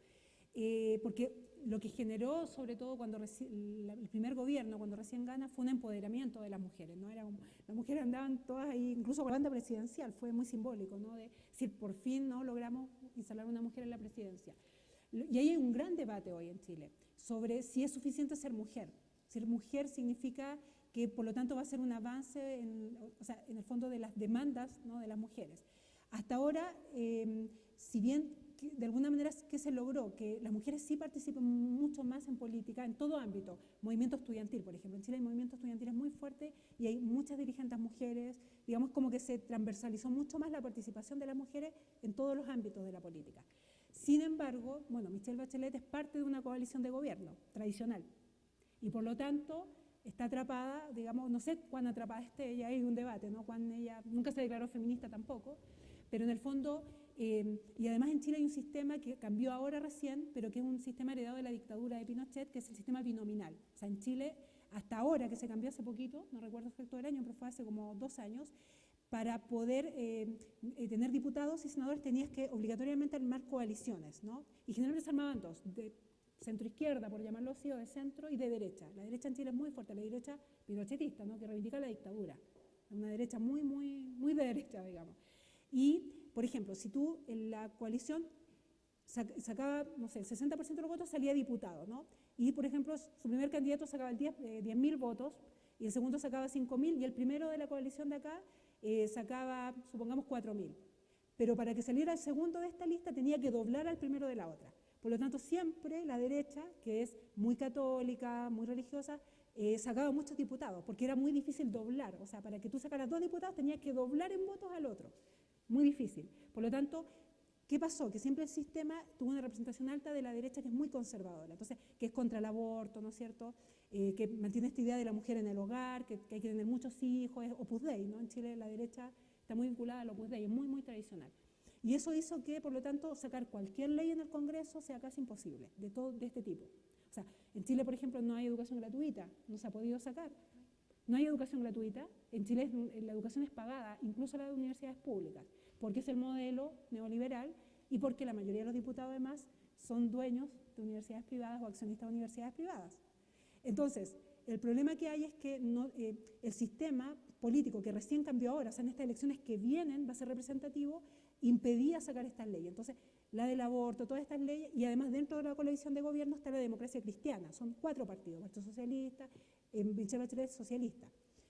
Porque lo que generó, sobre todo cuando el primer gobierno, cuando recién gana, fue un empoderamiento de las mujeres, ¿no? Las mujeres andaban todas ahí, incluso con la banda presidencial, fue muy simbólico, ¿no? De decir, por fin, ¿no?, logramos instalar una mujer en la presidencia. Y hay un gran debate hoy en Chile sobre si es suficiente ser mujer. Ser mujer significa que, por lo tanto, va a ser un avance en el fondo de las demandas, ¿no?, de las mujeres. Hasta ahora, si bien de alguna manera, ¿qué se logró? Que las mujeres sí participen mucho más en política, en todo ámbito. Movimiento estudiantil, por ejemplo. En Chile hay movimiento estudiantil muy fuerte y hay muchas dirigentes mujeres. Digamos como que se transversalizó mucho más la participación de las mujeres en todos los ámbitos de la política. Sin embargo, bueno, Michelle Bachelet es parte de una coalición de gobierno tradicional y por lo tanto está atrapada, digamos, no sé cuán atrapada esté ella, hay un debate, ¿no? Cuán ella nunca se declaró feminista tampoco, pero en el fondo, y además en Chile hay un sistema que cambió ahora recién, pero que es un sistema heredado de la dictadura de Pinochet, que es el sistema binominal. O sea, en Chile, hasta ahora, que se cambió hace poquito, no recuerdo exacto el año, pero fue hace como 2 años, para poder tener diputados y senadores tenías que obligatoriamente armar coaliciones, ¿no? Y generalmente se armaban 2, de centro-izquierda, por llamarlo así, o de centro, y de derecha. La derecha en Chile es muy fuerte, la derecha pinochetista, ¿no?, que reivindica la dictadura. Una derecha muy, muy, muy de derecha, digamos. Y, por ejemplo, si tú en la coalición sacaba, no sé, el 60% de los votos, salía diputado, ¿no? Y, por ejemplo, su primer candidato sacaba 10.000 votos, y el segundo sacaba 5.000, y el primero de la coalición de acá sacaba, supongamos, 4.000. Pero para que saliera el segundo de esta lista tenía que doblar al primero de la otra. Por lo tanto, siempre la derecha, que es muy católica, muy religiosa, sacaba muchos diputados, porque era muy difícil doblar. O sea, para que tú sacaras 2 diputados tenías que doblar en votos al otro. Muy difícil. Por lo tanto, ¿qué pasó? Que siempre el sistema tuvo una representación alta de la derecha que es muy conservadora, entonces, que es contra el aborto, ¿no es cierto?, que mantiene esta idea de la mujer en el hogar, que hay que tener muchos hijos, es Opus Dei, ¿no? En Chile la derecha está muy vinculada al Opus Dei, es muy, muy tradicional. Y eso hizo que, por lo tanto, sacar cualquier ley en el Congreso sea casi imposible, de este tipo. O sea, en Chile, por ejemplo, no hay educación gratuita, no se ha podido sacar. No hay educación gratuita, en Chile la educación es pagada, incluso la de universidades públicas, porque es el modelo neoliberal y porque la mayoría de los diputados además son dueños de universidades privadas o accionistas de universidades privadas. Entonces, el problema que hay es que el sistema político que recién cambió ahora, o sea, en estas elecciones que vienen, va a ser representativo, impedía sacar estas leyes. Entonces, la del aborto, todas estas leyes, y además dentro de la coalición de gobierno está la democracia cristiana, son 4 partidos, Partido Socialista, Michelle Bachelet socialista.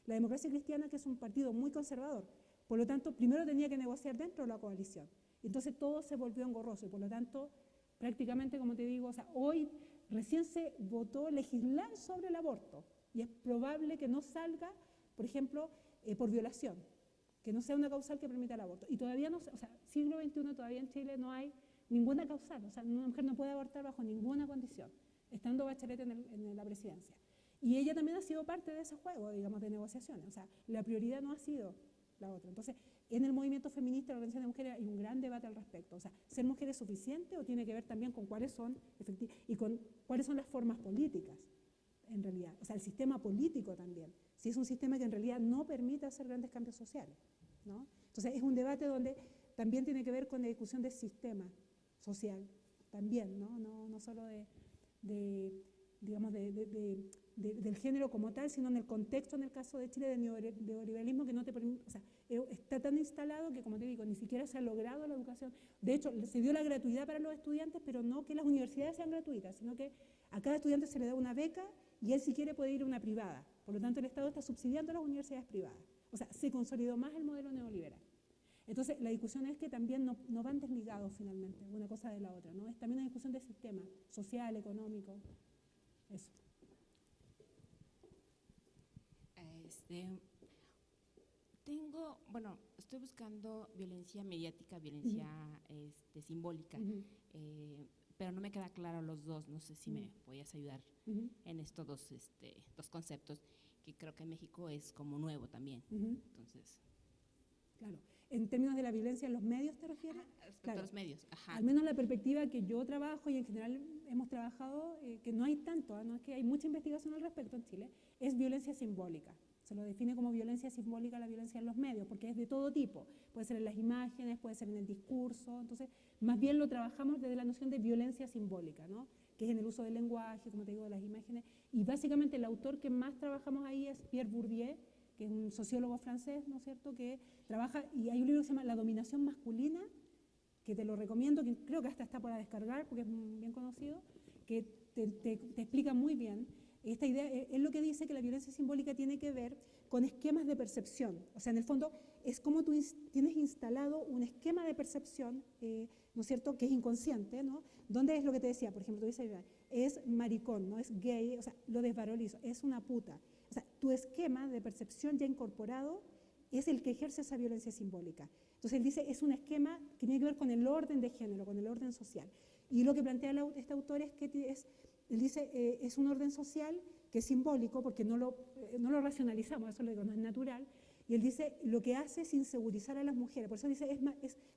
La democracia cristiana, que es un partido muy conservador, por lo tanto, primero tenía que negociar dentro de la coalición. Entonces todo se volvió engorroso y por lo tanto, prácticamente, como te digo, o sea, hoy recién se votó legislar sobre el aborto y es probable que no salga, por ejemplo, por violación, que no sea una causal que permita el aborto. Y todavía no, o sea, siglo XXI todavía en Chile no hay ninguna causal, o sea, una mujer no puede abortar bajo ninguna condición, estando Bachelet en la presidencia. Y ella también ha sido parte de ese juego, digamos, de negociaciones. O sea, la prioridad no ha sido la otra. Entonces, en el movimiento feminista, la organización de mujeres, hay un gran debate al respecto. O sea, ¿ser mujer es suficiente o tiene que ver también con cuáles son y con cuáles son las formas políticas, en realidad? O sea, el sistema político también. Si es un sistema que en realidad no permite hacer grandes cambios sociales, ¿no? Entonces, es un debate donde también tiene que ver con la discusión del sistema social, también, ¿no? No solo digamos, del género como tal, sino en el contexto, en el caso de Chile, de neoliberalismo que no te permite, o sea, está tan instalado que, como te digo, ni siquiera se ha logrado la educación. De hecho, se dio la gratuidad para los estudiantes, pero no que las universidades sean gratuitas, sino que a cada estudiante se le da una beca y él si quiere puede ir a una privada. Por lo tanto, el Estado está subsidiando a las universidades privadas. O sea, se consolidó más el modelo neoliberal. Entonces, la discusión es que también no van desligados finalmente, una cosa de la otra, ¿no? Es también una discusión de sistema social, económico, eso. Estoy buscando violencia mediática, violencia simbólica, pero no me queda claro los dos. No sé si me podías ayudar en estos dos conceptos, que creo que en México es como nuevo también. Entonces, claro. En términos de la violencia en los medios, ¿te refieres? Respecto claro. a los medios. Ajá. Al menos la perspectiva que yo trabajo y en general hemos trabajado, que no hay tanto, no es que hay mucha investigación al respecto en Chile, es violencia simbólica. Se lo define como violencia simbólica la violencia en los medios, porque es de todo tipo. Puede ser en las imágenes, puede ser en el discurso. Entonces, más bien lo trabajamos desde la noción de violencia simbólica, ¿no? Que es en el uso del lenguaje, como te digo, de las imágenes. Y básicamente el autor que más trabajamos ahí es Pierre Bourdieu, que es un sociólogo francés, ¿no es cierto?, que trabaja, y hay un libro que se llama La dominación masculina, que te lo recomiendo, que creo que hasta está para descargar, porque es bien conocido, que te explica muy bien esta idea. Es lo que dice que la violencia simbólica tiene que ver con esquemas de percepción. O sea, en el fondo, es como tú tienes instalado un esquema de percepción, ¿no es cierto?, que es inconsciente, ¿no? Donde es lo que te decía, por ejemplo, tú dices, es maricón, no es gay, o sea, lo desvalorizo, es una puta. O sea, tu esquema de percepción ya incorporado es el que ejerce esa violencia simbólica. Entonces él dice, es un esquema que tiene que ver con el orden de género, con el orden social. Y lo que plantea este autor es que él dice, es un orden social que es simbólico, porque no lo racionalizamos, eso lo digo, no es natural. Y él dice, lo que hace es insegurizar a las mujeres. Por eso dice,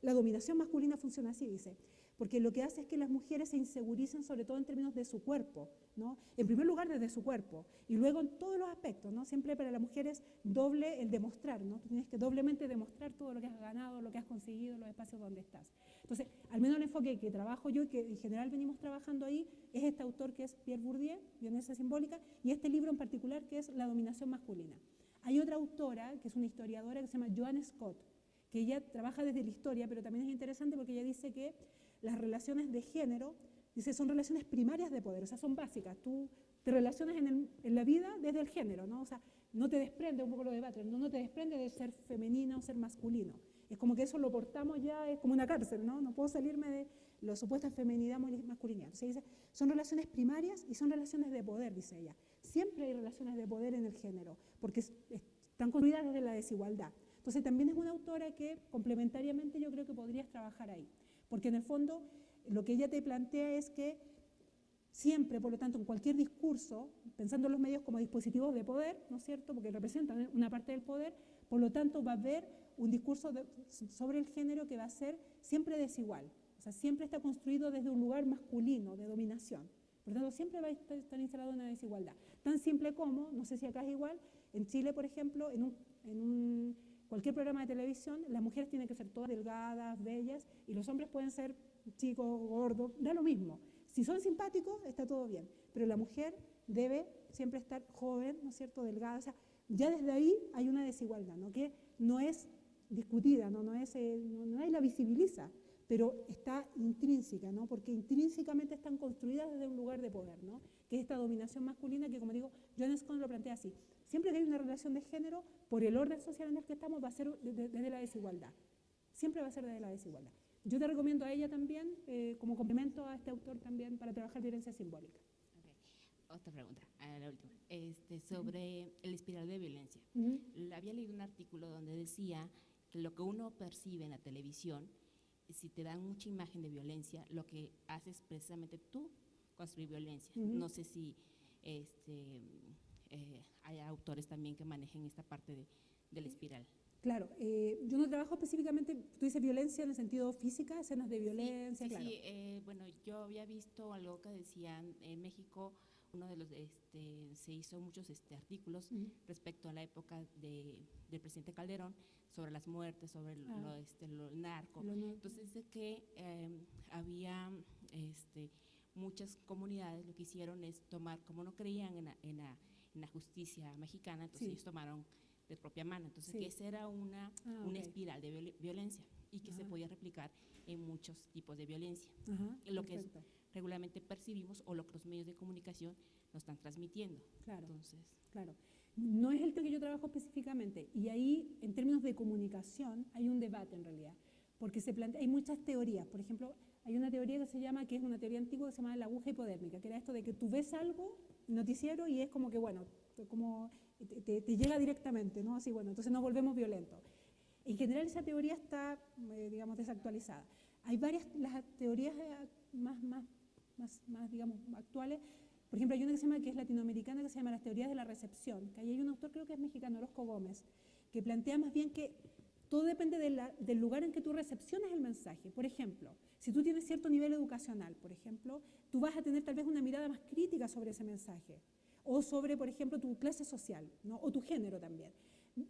la dominación masculina funciona así, dice. Porque lo que hace es que las mujeres se inseguricen, sobre todo en términos de su cuerpo, ¿no? En primer lugar, desde su cuerpo. Y luego en todos los aspectos, ¿no? Siempre para la mujer es doble el demostrar, ¿no? Tú tienes que doblemente demostrar todo lo que has ganado, lo que has conseguido, los espacios donde estás. Entonces, al menos el enfoque que trabajo yo y que en general venimos trabajando ahí es este autor que es Pierre Bourdieu, Violencia simbólica, y este libro en particular que es La dominación masculina. Hay otra autora, que es una historiadora, que se llama Joan Scott, que ella trabaja desde la historia, pero también es interesante porque ella dice que las relaciones de género, dice, son relaciones primarias de poder, o sea, son básicas. Tú te relacionas en la vida desde el género, ¿no? O sea, no te desprende, un poco lo de Butler, no te desprende de ser femenino o ser masculino. Es como que eso lo portamos ya, es como una cárcel, ¿no? No puedo salirme de la supuesta feminidad y masculinidad. Entonces dice, son relaciones primarias y son relaciones de poder, dice ella. Siempre hay relaciones de poder en el género, porque están construidas desde la desigualdad. Entonces también es una autora que complementariamente yo creo que podrías trabajar ahí. Porque en el fondo lo que ella te plantea es que siempre, por lo tanto, en cualquier discurso, pensando en los medios como dispositivos de poder, ¿no es cierto?, porque representan una parte del poder, por lo tanto va a haber un discurso sobre el género que va a ser siempre desigual. O sea, siempre está construido desde un lugar masculino, de dominación. Por lo tanto, siempre va a estar instalado una desigualdad. Tan simple como, no sé si acá es igual, en Chile, por ejemplo, en cualquier programa de televisión, las mujeres tienen que ser todas delgadas, bellas, y los hombres pueden ser chicos, gordos, da lo mismo. Si son simpáticos, está todo bien, pero la mujer debe siempre estar joven, ¿no es cierto?, delgada. O sea, ya desde ahí hay una desigualdad, ¿no?, que no es discutida, nadie la visibiliza, pero está intrínseca, ¿no?, porque intrínsecamente están construidas desde un lugar de poder, ¿no?, que es esta dominación masculina que, como digo, Joan Scott lo plantea así. Siempre que hay una relación de género, por el orden social en el que estamos, va a ser desde la desigualdad. Siempre va a ser desde la desigualdad. Yo te recomiendo a ella también, como complemento a este autor también, para trabajar violencia simbólica. Okay. Otra pregunta, la última. Sobre el espiral de violencia. Había leído un artículo donde decía que lo que uno percibe en la televisión, si te dan mucha imagen de violencia, lo que haces precisamente tú construir violencia. No sé si hay autores también que manejen esta parte de la espiral. Claro, yo no trabajo específicamente, tú dices violencia en el sentido física, escenas de violencia, Sí, claro. sí, bueno, yo había visto algo que decían en México, uno de los, se hizo muchos artículos respecto a la época del presidente Calderón sobre las muertes, sobre lo narco. Entonces dice que había muchas comunidades lo que hicieron es tomar, como no creían en la justicia mexicana, entonces ellos tomaron de propia mano. Entonces, que esa era una espiral de violencia y que se podía replicar en muchos tipos de violencia. Lo que regularmente percibimos o lo que los medios de comunicación nos están transmitiendo. Claro, entonces, claro. No es el que yo trabajo específicamente. Y ahí, en términos de comunicación, hay un debate en realidad. Porque hay muchas teorías. Por ejemplo, hay una teoría que se llama, que es una teoría antigua que se llama la aguja hipodérmica, que era esto de que tú ves algo, noticiero, y es como que, bueno, como te llega directamente, ¿no? Así, bueno, entonces nos volvemos violentos. En general esa teoría está, digamos, desactualizada. Hay varias, las teorías más, digamos, actuales. Por ejemplo, hay una que se llama, que es latinoamericana, que se llama las teorías de la recepción, que ahí hay un autor, creo que es mexicano, Orozco Gómez, que plantea más bien que todo depende del lugar en que tú recepciones el mensaje. Por ejemplo, si tú tienes cierto nivel educacional, por ejemplo, tú vas a tener tal vez una mirada más crítica sobre ese mensaje, o sobre, por ejemplo, tu clase social, ¿no? O tu género también.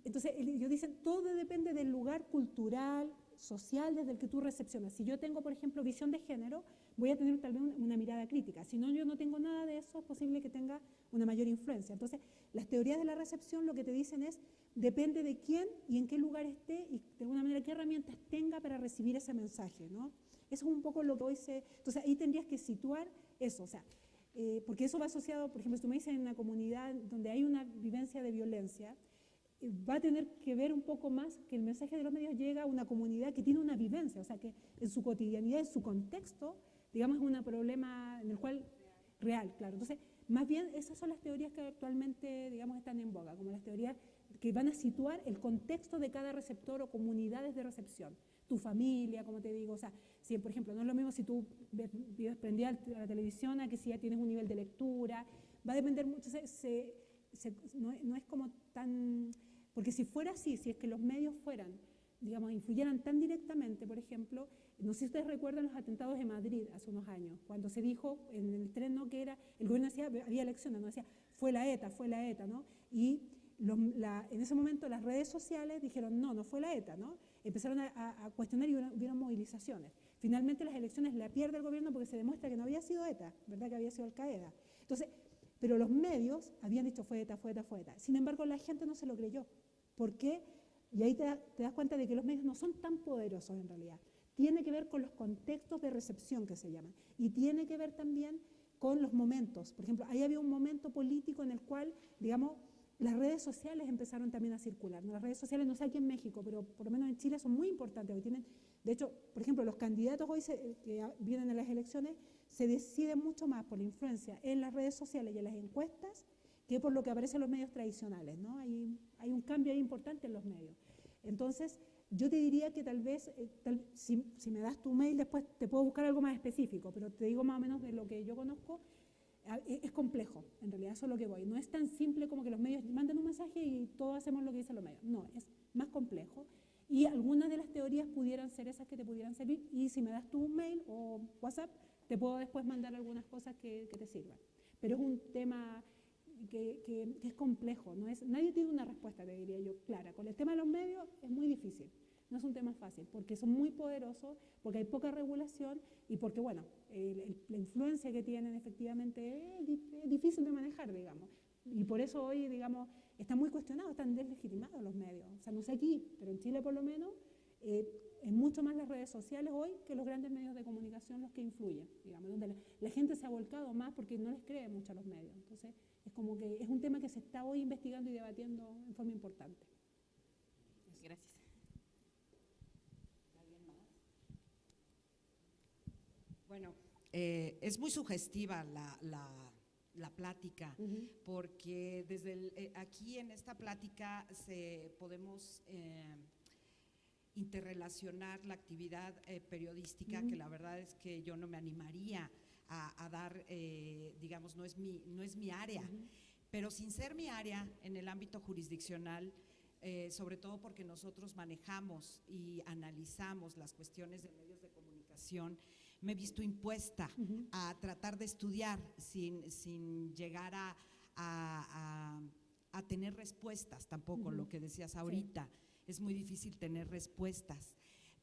Entonces, ellos dicen, todo depende del lugar cultural, social, desde el que tú recepcionas. Si yo tengo, por ejemplo, visión de género, voy a tener tal vez una mirada crítica. Si no, yo no tengo nada de eso, es posible que tenga una mayor influencia. Entonces, las teorías de la recepción lo que te dicen es, depende de quién y en qué lugar esté y de alguna manera qué herramientas tenga para recibir ese mensaje, ¿no? Eso es un poco lo que hoy se... Entonces, ahí tendrías que situar eso, o sea, porque eso va asociado, por ejemplo, si tú me dices en una comunidad donde hay una vivencia de violencia, va a tener que ver un poco más que el mensaje de los medios llega a una comunidad que tiene una vivencia, o sea, que en su cotidianidad, en su contexto, digamos, es un problema en el cual, real, claro. Entonces, más bien, esas son las teorías que actualmente, digamos, están en boga, como las teorías que van a situar el contexto de cada receptor o comunidades de recepción. Tu familia, como te digo, o sea, si, por ejemplo, no es lo mismo si tú vives prendida a la televisión a que si ya tienes un nivel de lectura, va a depender mucho, no es como tan... Porque si fuera así, si es que los medios fueran, digamos, influyeran tan directamente, por ejemplo, no sé si ustedes recuerdan los atentados de Madrid hace unos años, cuando se dijo en el tren, ¿no?, que era, el gobierno decía, había elecciones, no decía, fue la ETA, ¿no? Y en ese momento las redes sociales dijeron, no fue la ETA, ¿no? Empezaron a cuestionar y hubieron movilizaciones. Finalmente las elecciones la pierde el gobierno porque se demuestra que no había sido ETA, ¿verdad?, que había sido Al-Qaeda. Entonces, pero los medios habían dicho fue ETA. Sin embargo, la gente no se lo creyó. ¿Por qué? Y ahí te das cuenta de que los medios no son tan poderosos en realidad. Tiene que ver con los contextos de recepción que se llaman. Y tiene que ver también con los momentos. Por ejemplo, ahí había un momento político en el cual, digamos, las redes sociales empezaron también a circular, ¿no? Las redes sociales, no sé aquí en México, pero por lo menos en Chile son muy importantes. Hoy tienen, de hecho, por ejemplo, los candidatos hoy que vienen a las elecciones se deciden mucho más por la influencia en las redes sociales y en las encuestas que por lo que aparece en los medios tradicionales, ¿no? Hay un cambio ahí importante en los medios. Entonces, yo te diría que tal vez, si me das tu mail después te puedo buscar algo más específico, pero te digo más o menos de lo que yo conozco. Es complejo, en realidad, eso es lo que voy. No es tan simple como que los medios mandan un mensaje y todos hacemos lo que dicen los medios. No, es más complejo. Y algunas de las teorías pudieran ser esas que te pudieran servir. Y si me das tu mail o WhatsApp, te puedo después mandar algunas cosas que te sirvan. Pero es un tema que es complejo. Nadie tiene una respuesta, te diría yo, clara. Con el tema de los medios es muy difícil. No es un tema fácil, porque son muy poderosos, porque hay poca regulación y porque, bueno, la influencia que tienen efectivamente es difícil de manejar, digamos. Y por eso hoy, digamos, están muy cuestionados, están deslegitimados los medios. O sea, no sé aquí, pero en Chile por lo menos, es mucho más las redes sociales hoy que los grandes medios de comunicación los que influyen, digamos, donde la gente se ha volcado más porque no les cree mucho a los medios. Entonces, es como que es un tema que se está hoy investigando y debatiendo en forma importante. Gracias. Bueno, es muy sugestiva la plática, porque desde aquí en esta plática podemos interrelacionar la actividad periodística, que la verdad es que yo no me animaría a dar, digamos, no es mi área, pero sin ser mi área en el ámbito jurisdiccional, sobre todo porque nosotros manejamos y analizamos las cuestiones de medios de comunicación, me he visto impuesta a tratar de estudiar sin llegar a tener respuestas tampoco, lo que decías ahorita. Es muy difícil tener respuestas.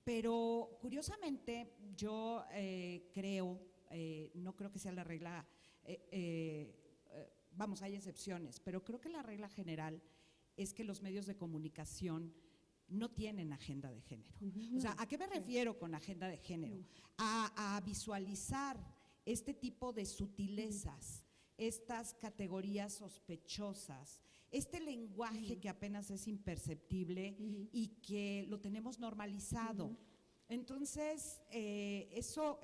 Pero curiosamente yo creo, no creo que sea la regla, vamos, hay excepciones, pero creo que la regla general es que los medios de comunicación no tienen agenda de género. O sea, ¿a qué me refiero con agenda de género? A visualizar este tipo de sutilezas, estas categorías sospechosas, este lenguaje que apenas es imperceptible y que lo tenemos normalizado. Entonces, eso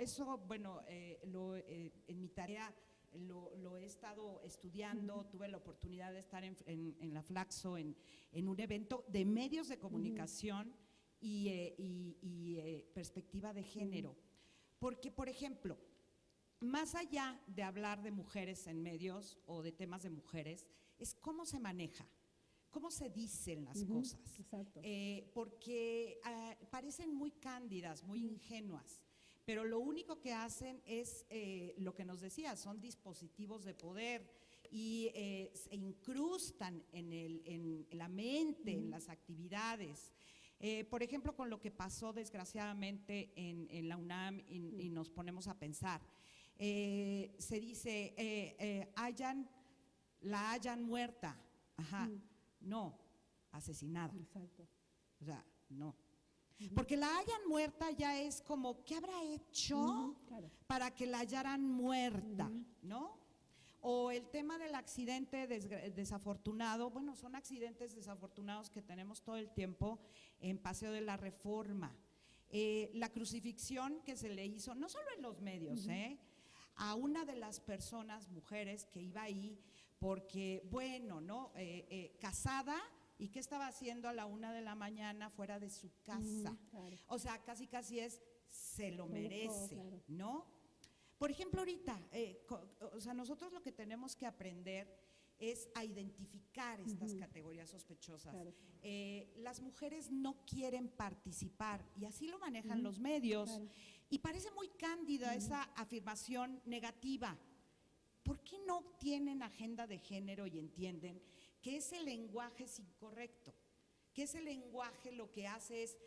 bueno, en mi tarea lo he estado estudiando, tuve la oportunidad de estar en la Flaxo en un evento de medios de comunicación y perspectiva de género. Porque, por ejemplo, más allá de hablar de mujeres en medios o de temas de mujeres, es cómo se maneja, cómo se dicen las cosas. Exacto. Porque parecen muy cándidas, muy ingenuas, pero lo único que hacen es lo que nos decía, son dispositivos de poder y se incrustan en la mente, en las actividades. Por ejemplo, con lo que pasó desgraciadamente en la UNAM y nos ponemos a pensar, se dice, la hayan muerta, no, asesinada. Exacto. O sea, no. Porque la hayan muerta ya es como, ¿qué habrá hecho Claro. para que la hallaran muerta? ¿No? O el tema del accidente desafortunado, bueno, son accidentes desafortunados que tenemos todo el tiempo en Paseo de la Reforma. La crucifixión que se le hizo, no solo en los medios, a una de las personas, mujeres, que iba ahí porque, bueno, ¿no? Casada, ¿y qué estaba haciendo a la 1 de la mañana fuera de su casa? Claro. O sea, casi es, se lo merece, claro. ¿no? Por ejemplo, ahorita, o sea, nosotros lo que tenemos que aprender es a identificar estas categorías sospechosas. Claro. Las mujeres no quieren participar y así lo manejan los medios. Claro. Y parece muy cándida esa afirmación negativa. ¿Por qué no tienen agenda de género y entienden que ese lenguaje es incorrecto? Que ese lenguaje lo que hace es,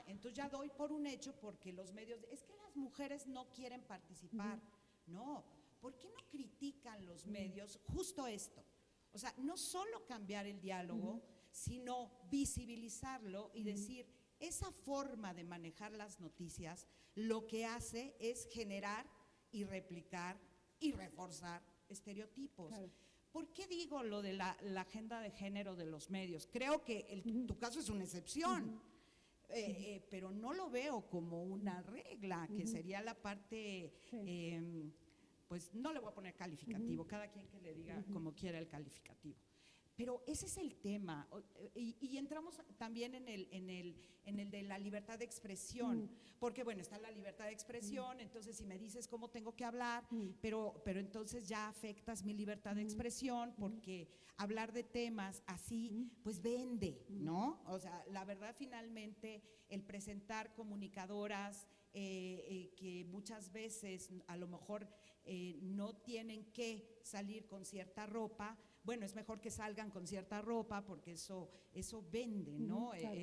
entonces ya doy por un hecho porque los medios, es que las mujeres no quieren participar. No, ¿por qué no critican los medios justo esto? O sea, no solo cambiar el diálogo, sino visibilizarlo y decir, esa forma de manejar las noticias lo que hace es generar y replicar y reforzar estereotipos. Claro. ¿Por qué digo lo de la agenda de género de los medios? Creo que tu caso es una excepción, pero no lo veo como una regla, que sería la parte, pues no le voy a poner calificativo, cada quien que le diga como quiera el calificativo. Pero ese es el tema, y entramos también en el de la libertad de expresión, porque bueno, está la libertad de expresión, entonces si me dices cómo tengo que hablar, pero entonces ya afectas mi libertad de expresión, porque hablar de temas así, pues vende, ¿no? O sea, la verdad finalmente el presentar comunicadoras que muchas veces a lo mejor no tienen que salir con cierta ropa, bueno, es mejor que salgan con cierta ropa porque eso vende, ¿no? Claro.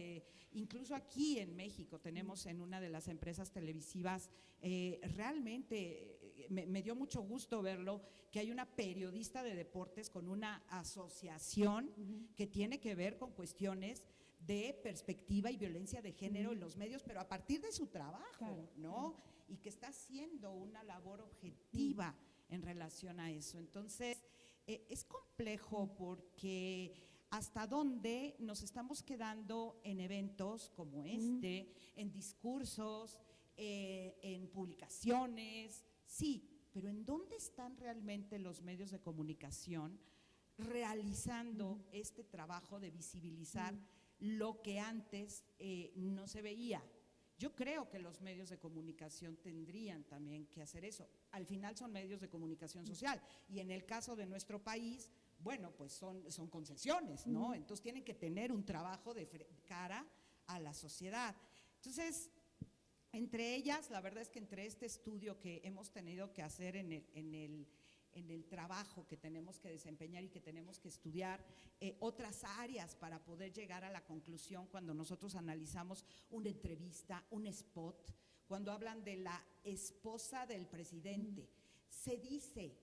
Incluso aquí en México tenemos en una de las empresas televisivas, realmente me dio mucho gusto verlo, que hay una periodista de deportes con una asociación que tiene que ver con cuestiones de perspectiva y violencia de género en los medios, pero a partir de su trabajo, Claro. ¿no? Y que está haciendo una labor objetiva en relación a eso. Entonces, es complejo porque hasta dónde nos estamos quedando en eventos como este, en discursos, en publicaciones, sí, pero ¿en dónde están realmente los medios de comunicación realizando este trabajo de visibilizar lo que antes no se veía? Yo creo que los medios de comunicación tendrían también que hacer eso. Al final son medios de comunicación social y en el caso de nuestro país, bueno, pues son concesiones, ¿no? Entonces tienen que tener un trabajo de cara a la sociedad. Entonces, entre ellas, la verdad es que entre este estudio que hemos tenido que hacer en el trabajo que tenemos que desempeñar y que tenemos que estudiar otras áreas para poder llegar a la conclusión cuando nosotros analizamos una entrevista, un spot, cuando hablan de la esposa del presidente, se dice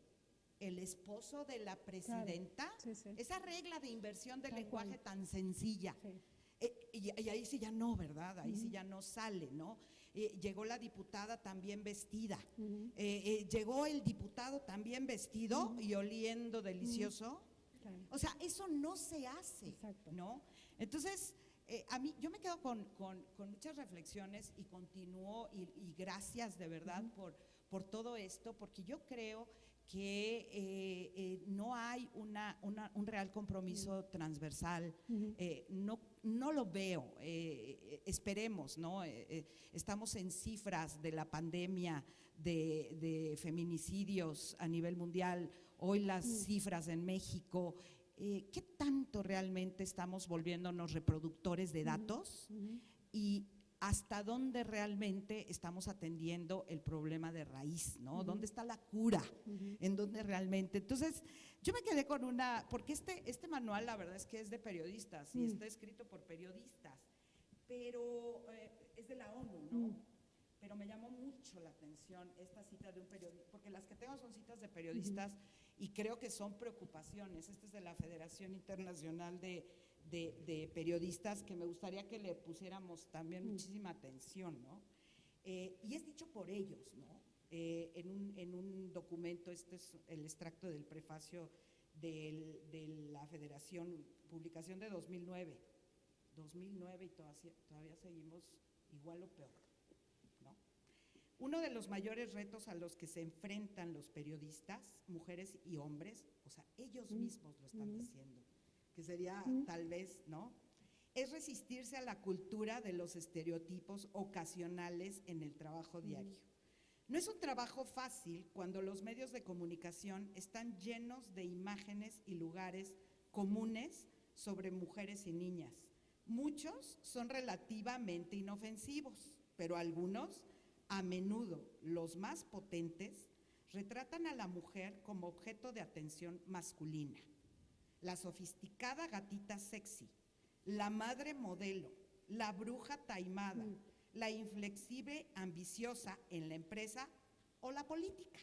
el esposo de la presidenta, claro. Sí. Esa regla de inversión del Tal lenguaje cual. tan sencilla. Sí. Y ahí sí ya no, ¿verdad? Ahí sí ya no sale, ¿no? Llegó la diputada también vestida, llegó el diputado también vestido y oliendo delicioso. Claro. O sea, eso no se hace, Exacto. ¿no? Entonces, a mí, yo me quedo con muchas reflexiones y continúo, y gracias de verdad por todo esto, porque yo creo que no hay un real compromiso transversal, no lo veo, esperemos, ¿no? Estamos en cifras de la pandemia de feminicidios a nivel mundial, hoy las cifras en México, ¿qué tanto realmente estamos volviéndonos reproductores de datos? Y hasta dónde realmente estamos atendiendo el problema de raíz, ¿no? ¿Dónde está la cura? ¿En dónde realmente? Entonces, yo me quedé con porque este manual la verdad es que es de periodistas y está escrito por periodistas, pero es de la ONU, ¿no? Pero me llamó mucho la atención esta cita de un periodista, porque las que tengo son citas de periodistas y creo que son preocupaciones. Esta es de la Federación Internacional de Periodistas, que me gustaría que le pusiéramos también muchísima atención, ¿no? Y es dicho por ellos, ¿no? En un documento, este es el extracto del prefacio de la Federación, publicación de 2009 y todavía seguimos igual o peor, ¿no? Uno de los mayores retos a los que se enfrentan los periodistas, mujeres y hombres, o sea, ellos mismos lo están diciendo, que sería tal vez, ¿no?, es resistirse a la cultura de los estereotipos ocasionales en el trabajo diario. No es un trabajo fácil cuando los medios de comunicación están llenos de imágenes y lugares comunes sobre mujeres y niñas. Muchos son relativamente inofensivos, pero algunos, a menudo los más potentes, retratan a la mujer como objeto de atención masculina. La sofisticada gatita sexy, la madre modelo, la bruja taimada, la inflexible ambiciosa en la empresa o la política.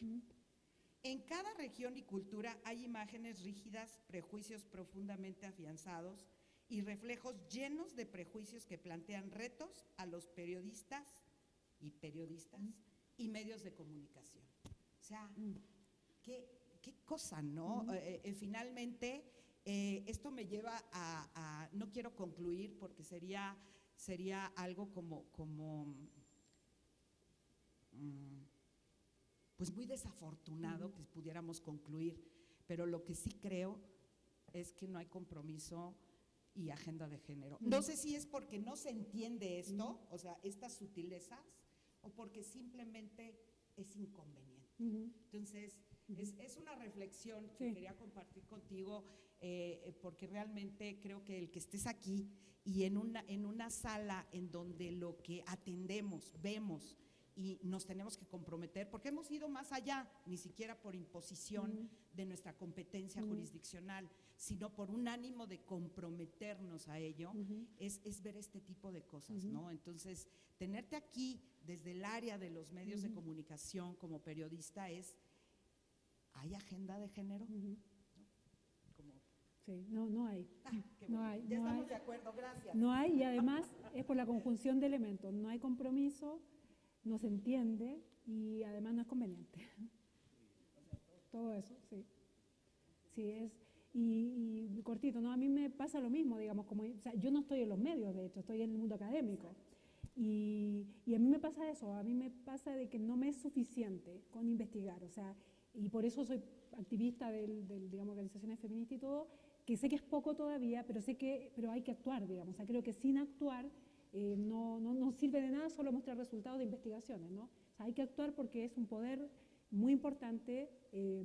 En cada región y cultura hay imágenes rígidas, prejuicios profundamente afianzados y reflejos llenos de prejuicios que plantean retos a los periodistas y medios de comunicación. O sea, qué cosa, ¿no? Finalmente, esto me lleva a no quiero concluir porque sería algo como pues muy desafortunado que pudiéramos concluir, pero lo que sí creo es que no hay compromiso y agenda de género. No sé si es porque no se entiende esto, o sea, estas sutilezas, o porque simplemente es inconveniente. Entonces, es una reflexión que quería compartir contigo, porque realmente creo que el que estés aquí y en una sala en donde lo que atendemos, vemos y nos tenemos que comprometer, porque hemos ido más allá, ni siquiera por imposición de nuestra competencia jurisdiccional, sino por un ánimo de comprometernos a ello, es ver este tipo de cosas, ¿no? Entonces, tenerte aquí desde el área de los medios de comunicación como periodista ¿hay agenda de género? Sí, no hay. No hay. Ya estamos de acuerdo, gracias. No hay, y además es por la conjunción de elementos. No hay compromiso, no se entiende y además no es conveniente. Todo eso, sí. Sí, y cortito, ¿no? A mí me pasa lo mismo, digamos, o sea, yo no estoy en los medios, de hecho, estoy en el mundo académico. Y a mí me pasa eso, a mí me pasa de que no me es suficiente con investigar, o sea, y por eso soy activista digamos, organizaciones feministas y todo, que sé que es poco todavía, pero hay que actuar, digamos, o sea, creo que sin actuar no sirve de nada solo mostrar resultados de investigaciones, ¿no? O sea, hay que actuar porque es un poder muy importante,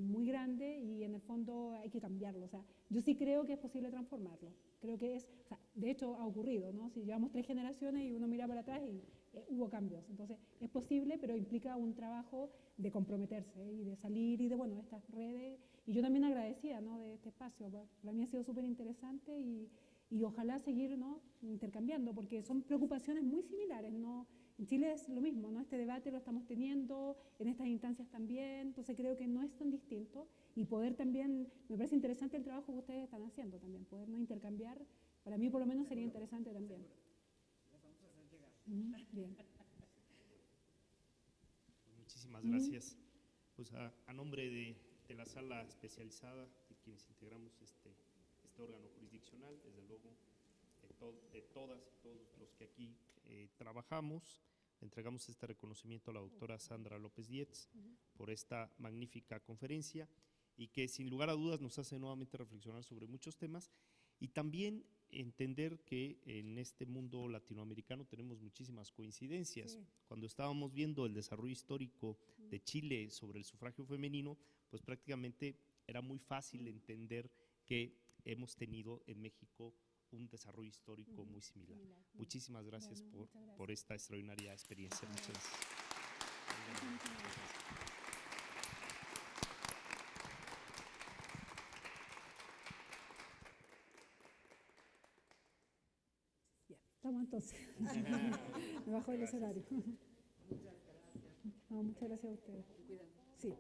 muy grande, y en el fondo hay que cambiarlo. O sea, yo sí creo que es posible transformarlo. Creo que es, o sea, de hecho ha ocurrido, ¿no? Si llevamos 3 generaciones y uno mira para atrás y hubo cambios. Entonces, es posible, pero implica un trabajo de comprometerse y de salir y de, bueno, estas redes. Y yo también agradecida, ¿no?, de este espacio. Para mí ha sido súper interesante y ojalá seguir, ¿no?, intercambiando, porque son preocupaciones muy similares, ¿no? En Chile es lo mismo, ¿no? Este debate lo estamos teniendo, en estas instancias también, entonces creo que no es tan distinto, y poder también, me parece interesante el trabajo que ustedes están haciendo también, poder no intercambiar, para mí por lo menos sería interesante también. Bien. Muchísimas gracias. Pues a nombre de la sala especializada, de quienes integramos este órgano jurisdiccional, desde luego de todas y todos los que aquí trabajamos, le entregamos este reconocimiento a la doctora Sandra López Dietz por esta magnífica conferencia, y que sin lugar a dudas nos hace nuevamente reflexionar sobre muchos temas, y también entender que en este mundo latinoamericano tenemos muchísimas coincidencias. Sí. Cuando estábamos viendo el desarrollo histórico de Chile sobre el sufragio femenino, pues prácticamente era muy fácil entender que hemos tenido en México un desarrollo histórico muy similar. Muchísimas gracias, Bueno, muchas gracias. por esta extraordinaria experiencia. Muchas gracias. Bien, estamos entonces. Me bajo el escenario. No, muchas gracias a ustedes. Sí.